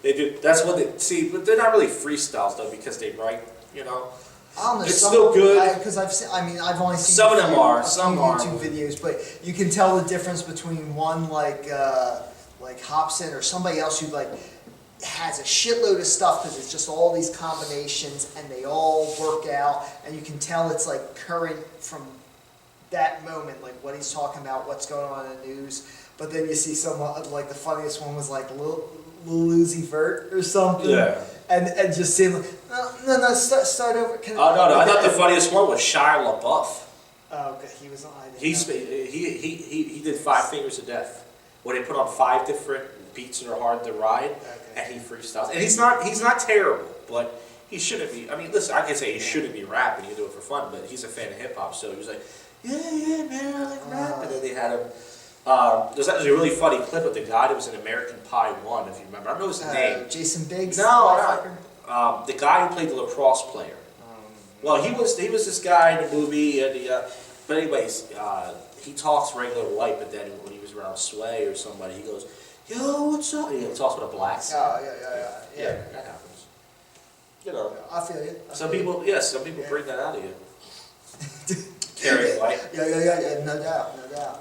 They do. That's what they see. But they're not really freestyles though because they write. You know. I don't know, it's still good. Because I've only seen some of them are. Some YouTube videos, but you can tell the difference between one like Hobson or somebody else who like has a shitload of stuff because it's just all these combinations and they all work out, and you can tell it's like current from that moment, like what he's talking about, what's going on in the news. But then you see some like the funniest one was like Lil Uzi Vert or something. Yeah. And just seeing like, no, start over. No, I thought the funniest one was Shia LaBeouf. Oh, okay, he was on. He did 5 Fingers of Death, where they put on 5 different beats that are hard to ride, and he freestyles. And he's not terrible, but he shouldn't be. I mean, listen, I can say he shouldn't be rapping. He can do it for fun, but he's a fan of hip hop, so he was like, yeah, man, I like rap. And then they had him. There's actually a really funny clip of the guy that was in American Pie 1, if you remember. I don't know his name. Jason Biggs? No. The guy who played the lacrosse player. Well, he was this guy in the movie, and but anyways, he talks regular white, but then when he was around Sway or somebody, he goes, yo, what's up? He talks with a black accent. Yeah, that happens. You know. I feel you. Some people bring that out of you. Carry white. Yeah, no doubt. Yeah.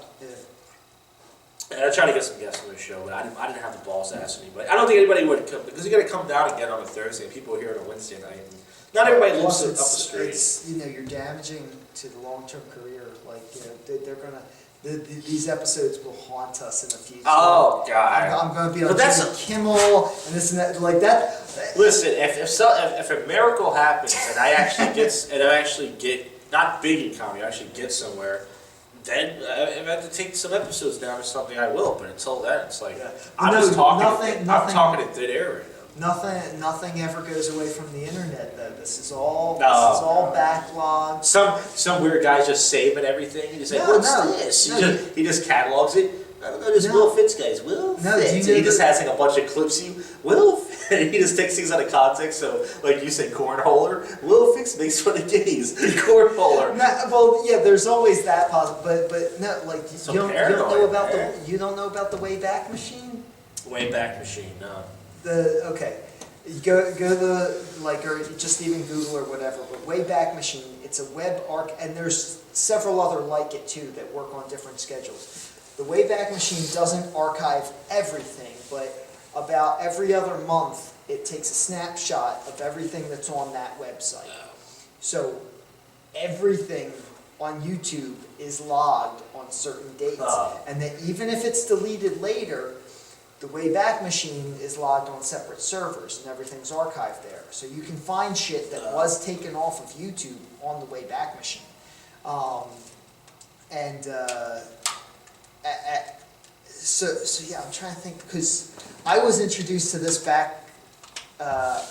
And I tried to get some guests on the show, but I didn't have the balls to ask anybody. I don't think anybody would come, because you got to come down again on a Thursday, and people are here on a Wednesday night. And not everybody lives up the street. It's, you're damaging to the long-term career. Like, they're gonna. These episodes will haunt us in the future. Oh God! I'm going to be on Jimmy Kimmel and this and that, like that. Listen, if a miracle happens and I actually get not big in comedy, I actually get somewhere, then if I have to take some episodes down or something, I will. But until then, it's like I'm talking a dead air right now. Nothing ever goes away from the internet, though. This is all backlogged. Some weird guy just saving everything. He's like, what's this? He just catalogs it. I don't know this Will Fitz guy. Will Fitz. He just has like a bunch of clips. Will Fitz. he just takes things out of context. So, like you say, cornholer. Will Fix makes fun of gays. Cornholer. Well, yeah, there's always that possible, but no, like So you don't know about paranoid, you don't know about the Wayback Machine. Wayback Machine, no. Okay, you go to like, or just even Google or whatever. But Wayback Machine, it's a web arc, and there's several other like it too that work on different schedules. The Wayback Machine doesn't archive everything, but about every other month, it takes a snapshot of everything that's on that website. So everything on YouTube is logged on certain dates, and that even if it's deleted later, the Wayback Machine is logged on separate servers, and everything's archived there. So you can find shit that was taken off of YouTube on the Wayback Machine. So yeah, I'm trying to think, because I was introduced to this back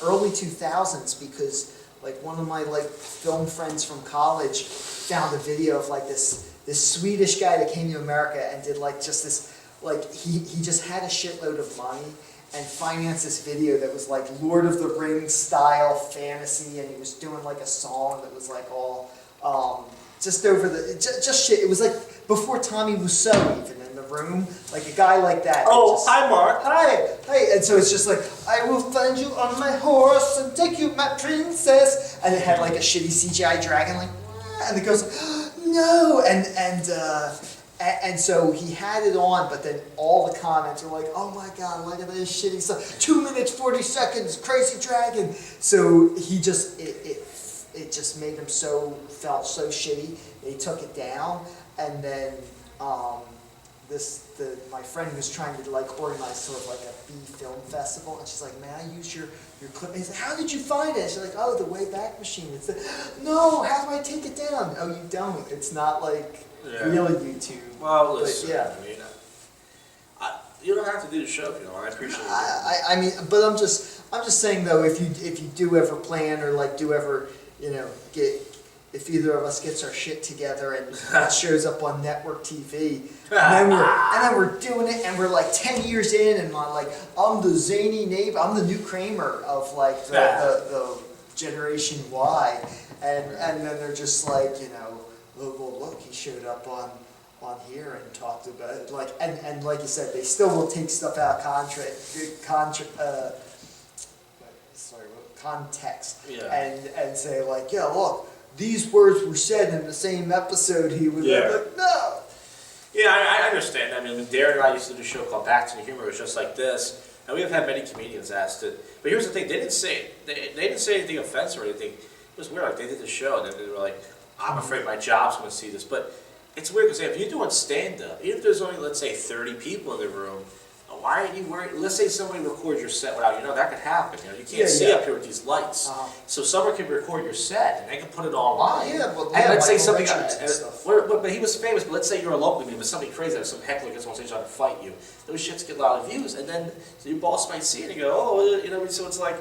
early 2000s, because like one of my like film friends from college found a video of like this Swedish guy that came to America and did like just this, like he just had a shitload of money and financed this video that was like Lord of the Rings style fantasy, and he was doing like a song that was like all just over the just shit. It was like before Tommy Wiseau even in the room, like a guy like that. Oh, just, hi Mark. Hi, and so it's just like, I will find you on my horse and take you, my princess, and it had like a shitty CGI dragon, like, and it goes, no, and so he had it on, but then all the comments are like, oh my god, look at this shitty stuff, 2 minutes 40 seconds, crazy dragon. So he just it just made him felt so shitty. They took it down, and then my friend was trying to like organize sort of like a B film festival, and she's like, "May I use your clip?" And he's like, "How did you find it?" She's like, "Oh, the Wayback Machine." It's no, how do I take it down? Oh, you don't. It's not like real YouTube. Well, listen, but, yeah. I mean, you don't have to do the show if you don't. I appreciate it. I mean, but I'm just saying though, if you do ever plan or like do ever, if either of us gets our shit together and it shows up on network TV, and then we're doing it, and we're like 10 years in, and I'm the zany neighbor, I'm the new Kramer of like the Generation Y, and then they're just like, well, look, he showed up on here and talked about it, like, and like you said, they still will take stuff out of context, and say like, yeah, look, these words were said in the same episode. He was like, no. Yeah, I understand. I mean, when Darren and I used to do a show called Back to the Humor, it was just like this, and we have had many comedians asked it. But here's the thing: they didn't say they didn't say anything offensive or anything. It was weird. Like they did the show, and then they were like, "I'm afraid my job's going to see this." But it's weird because if you're doing stand-up, even if there's only, let's say, 30 people in the room, why aren't you worried? Let's say somebody records your set without that could happen. You can't see up here with these lights. So someone can record your set and they can put it online. But let's say something. But he was famous. But let's say you're a local comedian, but something crazy, like some heckler gets on stage trying to fight you. Those shits get a lot of views, and then so your boss might see it and go, So it's like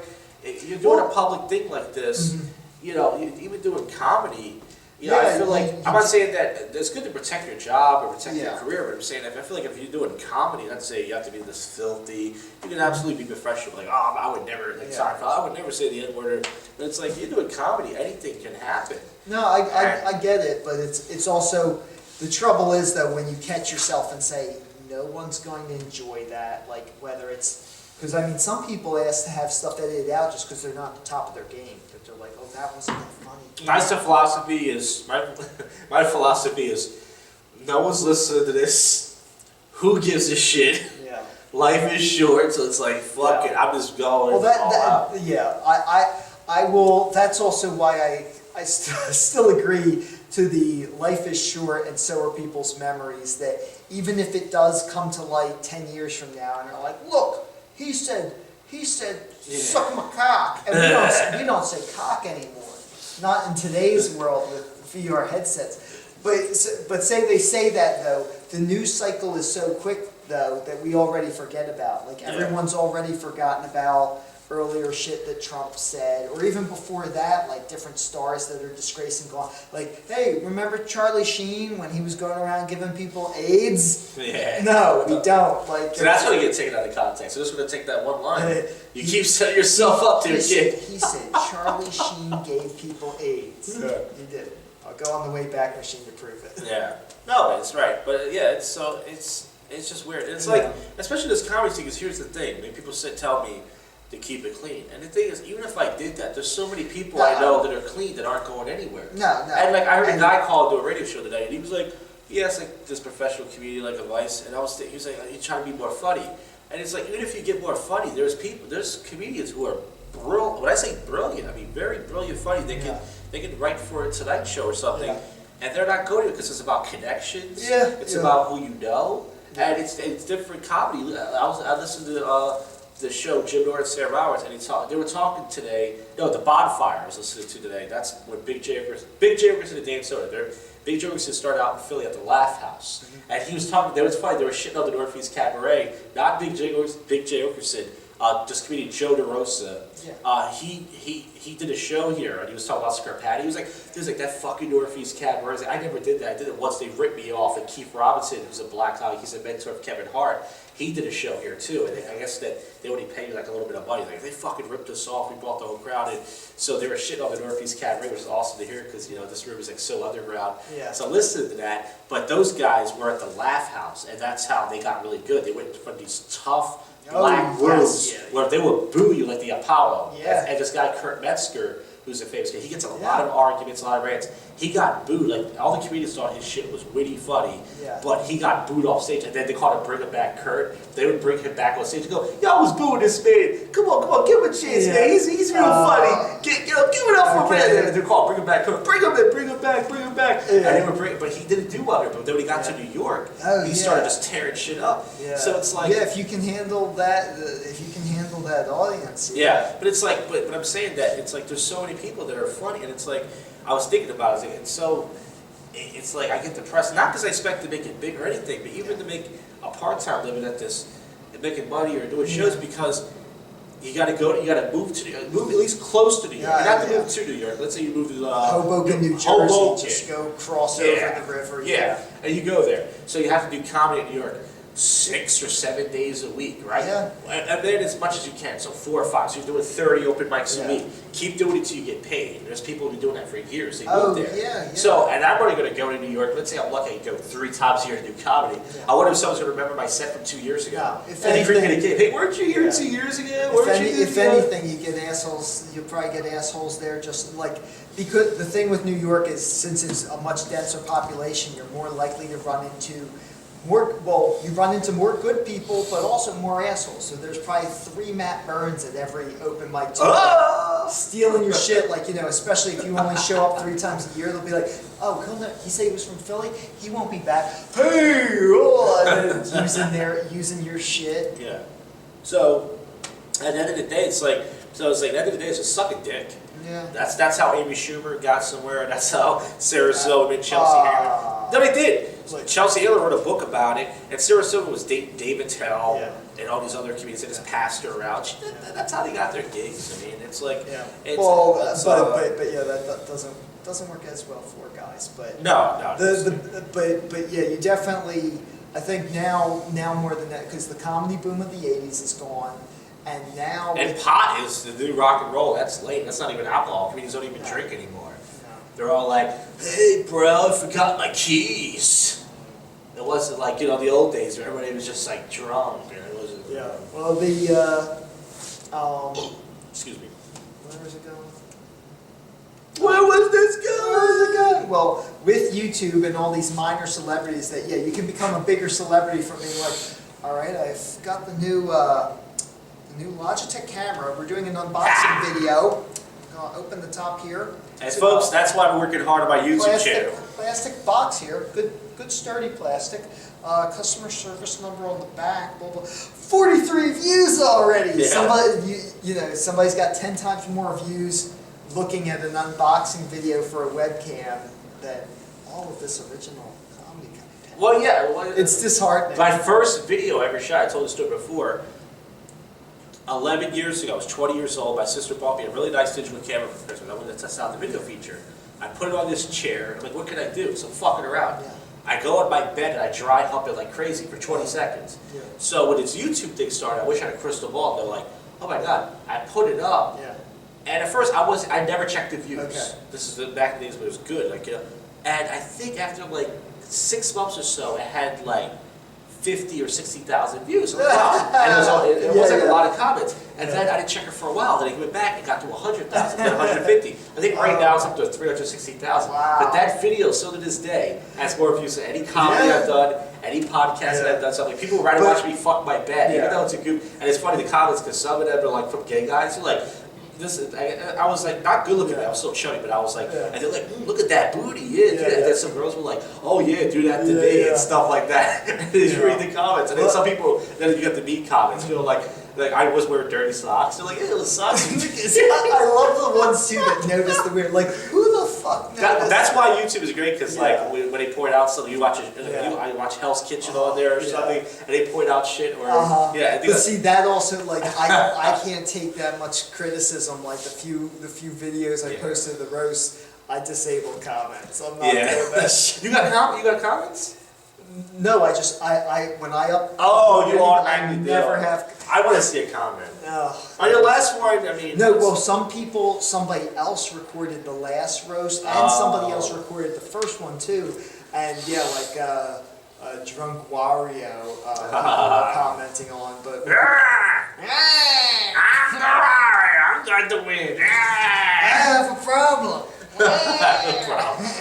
you're doing a public thing like this. Even doing comedy. I feel like, I'm not saying that it's good to protect your job or protect your career, but I'm saying I feel like if you're doing comedy, not to say you have to be this filthy, you can absolutely be professional, like, I would never, I would never say the N-word, but it's like, you're doing comedy, anything can happen. No, I get it, but it's also, the trouble is though, when you catch yourself and say, no one's going to enjoy that, like whether it's, because I mean, some people ask to have stuff edited out just because they're not at the top of their game, that they're like, oh, that wasn't that funny. My philosophy is, no one's listening to this. Who gives a shit? Yeah. Life is short, so it's like fuck it. I'm just going. Well, I will. That's also why I still agree to the life is short and so are people's memories. That even if it does come to light 10 years from now, and they're like, look, he said, suck my cock, and we don't say cock anymore. Not in today's world with VR headsets. But say they say that though, the news cycle is so quick though that we already forget about. Like everyone's already forgotten about earlier shit that Trump said, or even before that, like different stars that are disgraced and gone. Like, hey, remember Charlie Sheen when he was going around giving people AIDS? Yeah. No, we don't. Like, So that's going to get taken out of context. So just going to take that one line. You keep setting yourself up to a kid. He said Charlie Sheen gave people AIDS. Yeah. He did. I'll go on the way back machine to prove it. Yeah. No, it's right. But yeah, it's just weird. It's like, especially this comedy thing, because here's the thing. I mean, people tell me to keep it clean. And the thing is, even if I did that, there's so many people I know that are clean that aren't going anywhere. No. And like, I heard a guy call to a radio show today, and he was like, he has like this professional comedian like advice, and he was like, he's trying to be more funny. And it's like, even if you get more funny, there's comedians who are brilliant. When I say brilliant, I mean very brilliant funny. They can write for a Tonight Show or something, and they're not going to because it's about connections. Yeah. It's about who you know, and it's different comedy. I listened to the show Jim Norton and Sarah Roberts, and they were talking today. No, the Bonfire I was listening to today. That's when Big J Okerson and Dan Soder. Big J Okerson started out in Philly at the Laugh House, and he was talking. They was funny. They were shitting on the Northeast Cabaret. Not Big J Okerson. This comedian Joe DeRosa. Yeah. He did a show here, and he was talking about Scarpati. He was like that fucking Northeast Cabaret. He's like, I never did that. I did it once. They ripped me off. And Keith Robinson, who's a black guy, he's a mentor of Kevin Hart. He did a show here too, and I guess that they only paid like a little bit of money. Like, they fucking ripped us off. We brought the whole crowd in. So they were shitting on the Northeast Cabaret, which is awesome to hear because this room is like so underground. Yeah. So listen to that. But those guys were at the Laugh House, and that's how they got really good. They went from these tough black rooms where they would boo you like the Apollo. Yeah. And this guy Kurt Metzger, who's a famous guy, he gets a lot of arguments, a lot of rants. He got booed. Like, all the comedians thought his shit was witty funny, but he got booed off stage. And then they called him Bring It Back Kurt. They would bring him back on stage and go, y'all was booing this man. Come on, give him a chance, man. He's real funny. Give it up for man. They're called Bring It Back Kurt. Bring him back. Yeah. And they would but he didn't do well. But then when he got to New York, he started just tearing shit up. Yeah. So it's like, if you can handle that, audience. Yeah, but it's like, but I'm saying that it's like there's so many people that are funny, and it's like I was thinking about it, and so it's like I get depressed, not because I expect to make it big or anything, but even to make a part-time living at this, and making money or doing shows, because you got to move at least close to New York. You have to move to New York. Let's say you move to Hoboken, New Jersey. Hoboken. Just go cross over the river. Yeah, and you go there. So you have to do comedy in New York 6 or 7 days a week, right? Yeah. And then as much as you can, so 4 or 5. So you're doing 30 open mics a week. Keep doing it till you get paid. There's people who've been doing that for years. They move there. Yeah. So, and I'm only going to go to New York. Let's say I'm lucky I go 3 times a year to do comedy. Yeah. I wonder if someone's going to remember my set from 2 years ago. No, if And anything, they're going to get, hey, weren't you here 2 years ago? If anything, you get assholes. You probably get assholes there. Just like, because the thing with New York is, since it's a much denser population, you're more likely to run into you run into more good people, but also more assholes. So there's probably 3 Matt Burns at every open mic too, stealing your shit. Like, especially if you only show up 3 times a year, they'll be like, "Oh, he said he was from Philly. He won't be back." Hey, and then using your shit. Yeah. So at the end of the day, it's like at the end of the day, it's just suck a dick. Yeah. That's how Amy Schumer got somewhere. That's how Sarah Silverman and Chelsea Handler. No, they did. Chelsea Handler wrote a book about it, and Sarah Silverman was dating David Tell and all these other comedians that just passed her around. That's how they got their gigs. I mean, it's like, but that doesn't work as well for guys. But no. But yeah, you definitely. I think now more than that, because the comedy boom of the '80s is gone. And now... And pot is the new rock and roll. That's late. That's not even alcohol. Comedians don't even drink anymore. No. They're all like, hey, bro, I forgot my keys. It wasn't like, the old days where everybody was just like drunk. It wasn't, Well, excuse me. Where was it going? Where was this going? Well, with YouTube and all these minor celebrities that, you can become a bigger celebrity from being like, all right, I've got the new Logitech camera. We're doing an unboxing video. I'll open the top here. And folks, that's why we're working hard on my YouTube channel. Plastic box here. Good sturdy plastic. Customer service number on the back. Blah, blah. 43 views already. Yeah. Somebody's got 10 times more views looking at an unboxing video for a webcam than all of this original comedy content. Well, yeah. Well, it's disheartening. My first video I ever shot, I told the story before, 11 years ago, I was 20 years old, my sister bought me a really nice digital camera for Christmas. I wanted to test out the video feature. I put it on this chair, I'm like, what can I do? So I'm fucking around. Yeah. I go on my bed and I dry hump it like crazy for 20 seconds. Yeah. So when this YouTube thing started, I wish I had a crystal ball. They're like, oh my God, I put it up. Yeah. And at first, I never checked the views. Okay. This is the back in the days when it was good, like, you know. And I think after like 6 months or so, it had like 50 or 60,000 views. I'm like, wow. And it was like a lot of comments. And then I didn't check it for a while. Then I went back and got to 100,000, then 150. I think right now it's up to 360,000. Wow. But that video, still to this day, has more views than any comedy I've done, any podcast that I've done. Something people rather watch me fuck my bed, even though it's a good. And it's funny the comments because some of them are like from gay guys. They're like. I was like not good looking, I was so chubby, but I was like, and they're like, look at that booty, And then some girls were like, oh yeah, do that to me and stuff like that. And then you read the comments, and then some people, then you get the meat comments, you know, like I was wearing dirty socks. They're like, ew, socks. I love the ones too that notice the weird. Like, who the fuck knows? That's why YouTube is great because like when they point out something, you watch it. I watch Hell's Kitchen on there or something, and they point out shit. Or I think but see, that also like I can't take that much criticism. Like the few videos I posted the roast, I disabled comments. I'm not doing that shit. You got comments? No, when I up. Oh, you automatically I never have. I want to see a comment. On your last one, I mean. No, well, somebody else recorded the last roast, and somebody else recorded the first one too, and like drunk Wario people were commenting on, but. I'm going to win. I have a problem.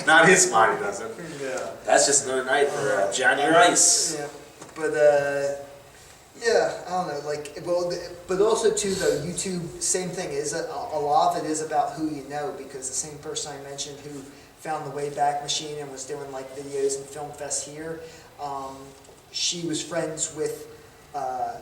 Not his spot, he doesn't. Yeah. That's just another night for Johnny Rice. Yeah, but I don't know. Like, well, but also too though, YouTube, same thing. Is a lot of it is about who you know, because the same person I mentioned who found the Wayback Machine and was doing like videos in Film Fest here, she was friends with a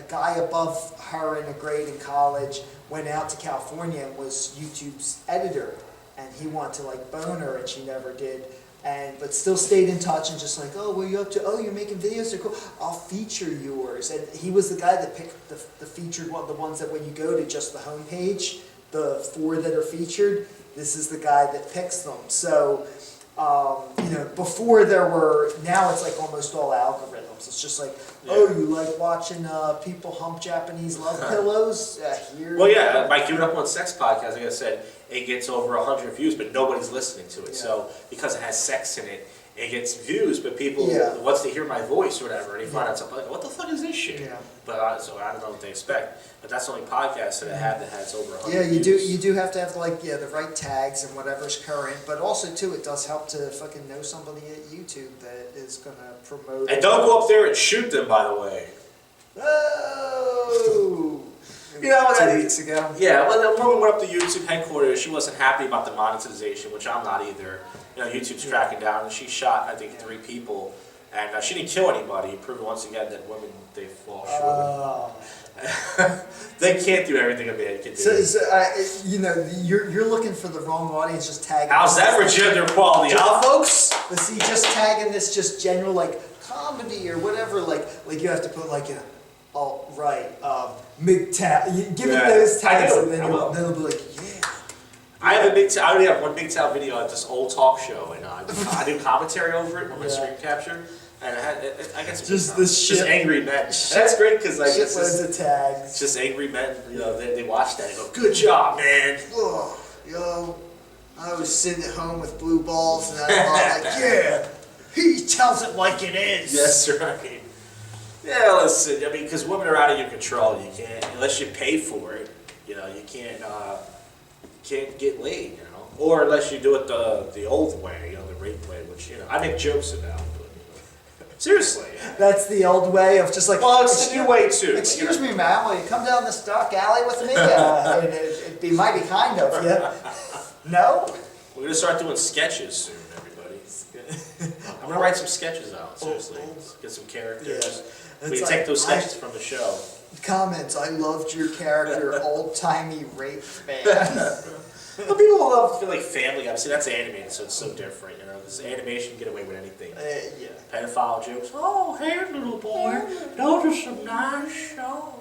guy above her in a grade in college. Went out to California and was YouTube's editor, and he wanted to like bone her, and she never did. But still stayed in touch and just like, oh, what are you up to? Oh, you're making videos? They're cool. I'll feature yours. And he was the guy that picked the featured one, the ones that when you go to just the homepage, the 4 that are featured, this is the guy that picks them. So, before now it's like almost all algorithms. It's just like, oh, you like watching people hump Japanese love pillows? Here. Well, yeah, my Give It Up on Sex podcast, like I said, it gets over 100 views, but nobody's listening to it. So because it has sex in it, it gets views, but people, once they hear my voice or whatever, and they find out something like, what the fuck is this shit? Yeah. But so I don't know what they expect. But that's the only podcast that I have that has over 100 Yeah, you views. do. You do have to have the right tags and whatever's current. But also too, it does help to fucking know somebody at YouTube that is gonna promote. And don't go up there and shoot them, by the way. Oh. You know, 2 weeks ago. Yeah, well, the woman went up to YouTube headquarters. She wasn't happy about the monetization, which I'm not either. You know, YouTube's cracking down, and she shot, I think, 3 people, and she didn't kill anybody. Proving once again that women, they fall short. They can't do everything a man can do. You're looking for the wrong audience. Just tagging. How's that for gender equality, huh, folks? But see, just tagging this just general like comedy or whatever. Like you have to put like MGTOW. Give it those tags, and then they'll be like, yeah. I already have one MGTOW video at this old talk show, and I do commentary over it on my screen capture, and I get some just angry men. That's great because like it's loads of tags. It's just angry men. You know, they watch that and go, "Good job, man." Oh, I was sitting at home with blue balls, and I thought like, yeah, he tells it like it is. Yes, right. Yeah, listen. I mean, because women are out of your control. You can't unless you pay for it. You know, you can't get laid. You know, or unless you do it the old way. You know, the rape way, which I make jokes about. But seriously, that's the old way of just like. Well, it's the new way too. Excuse me, ma'am. Will you come down this dark alley with me? It'd be mighty kind of you. No. We're gonna start doing sketches soon, everybody. I'm gonna write some sketches out. Seriously, get some characters. Yeah. We take those sketches from the show. Comments. I loved your character, old timey rape man. But people love like Family Guy. See, that's animated, so it's so different, you know. Because animation can get away with anything. Yeah. Pedophile jokes. Oh, hey, little boy, those are some nice shows.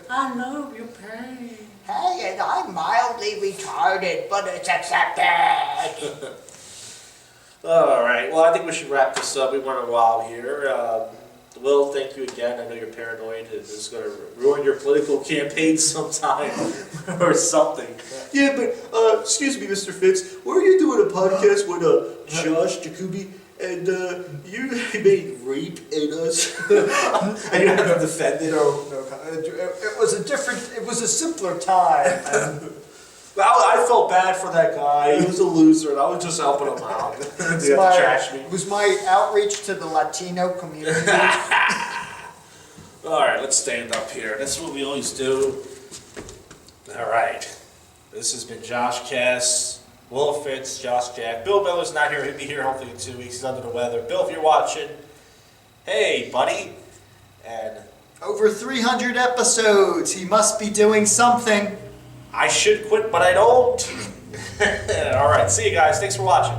I love your pain. Hey, and I'm mildly retarded, but it's accepted. All right. Well, I think we should wrap this up. We went a while here. Will, thank you again. I know you're paranoid. This is going to ruin your political campaign sometime or something. Yeah, but excuse me, Mr. Fitz. Were you doing a podcast with Josh Jacoby and you made rape in us? And you have to defend it? It was a simpler time. I felt bad for that guy. He was a loser, and I was just helping him out. You have to trash me. It was my outreach to the Latino community. All right, let's stand up here. That's what we always do. All right. This has been JoshCast. Will Fitz, Josh Jack. Bill Miller's not here. He'll be here hopefully in 2 weeks. He's under the weather. Bill, if you're watching, hey, buddy. And Over 300 episodes. He must be doing something. I should quit, but I don't. All right. See you guys. Thanks for watching.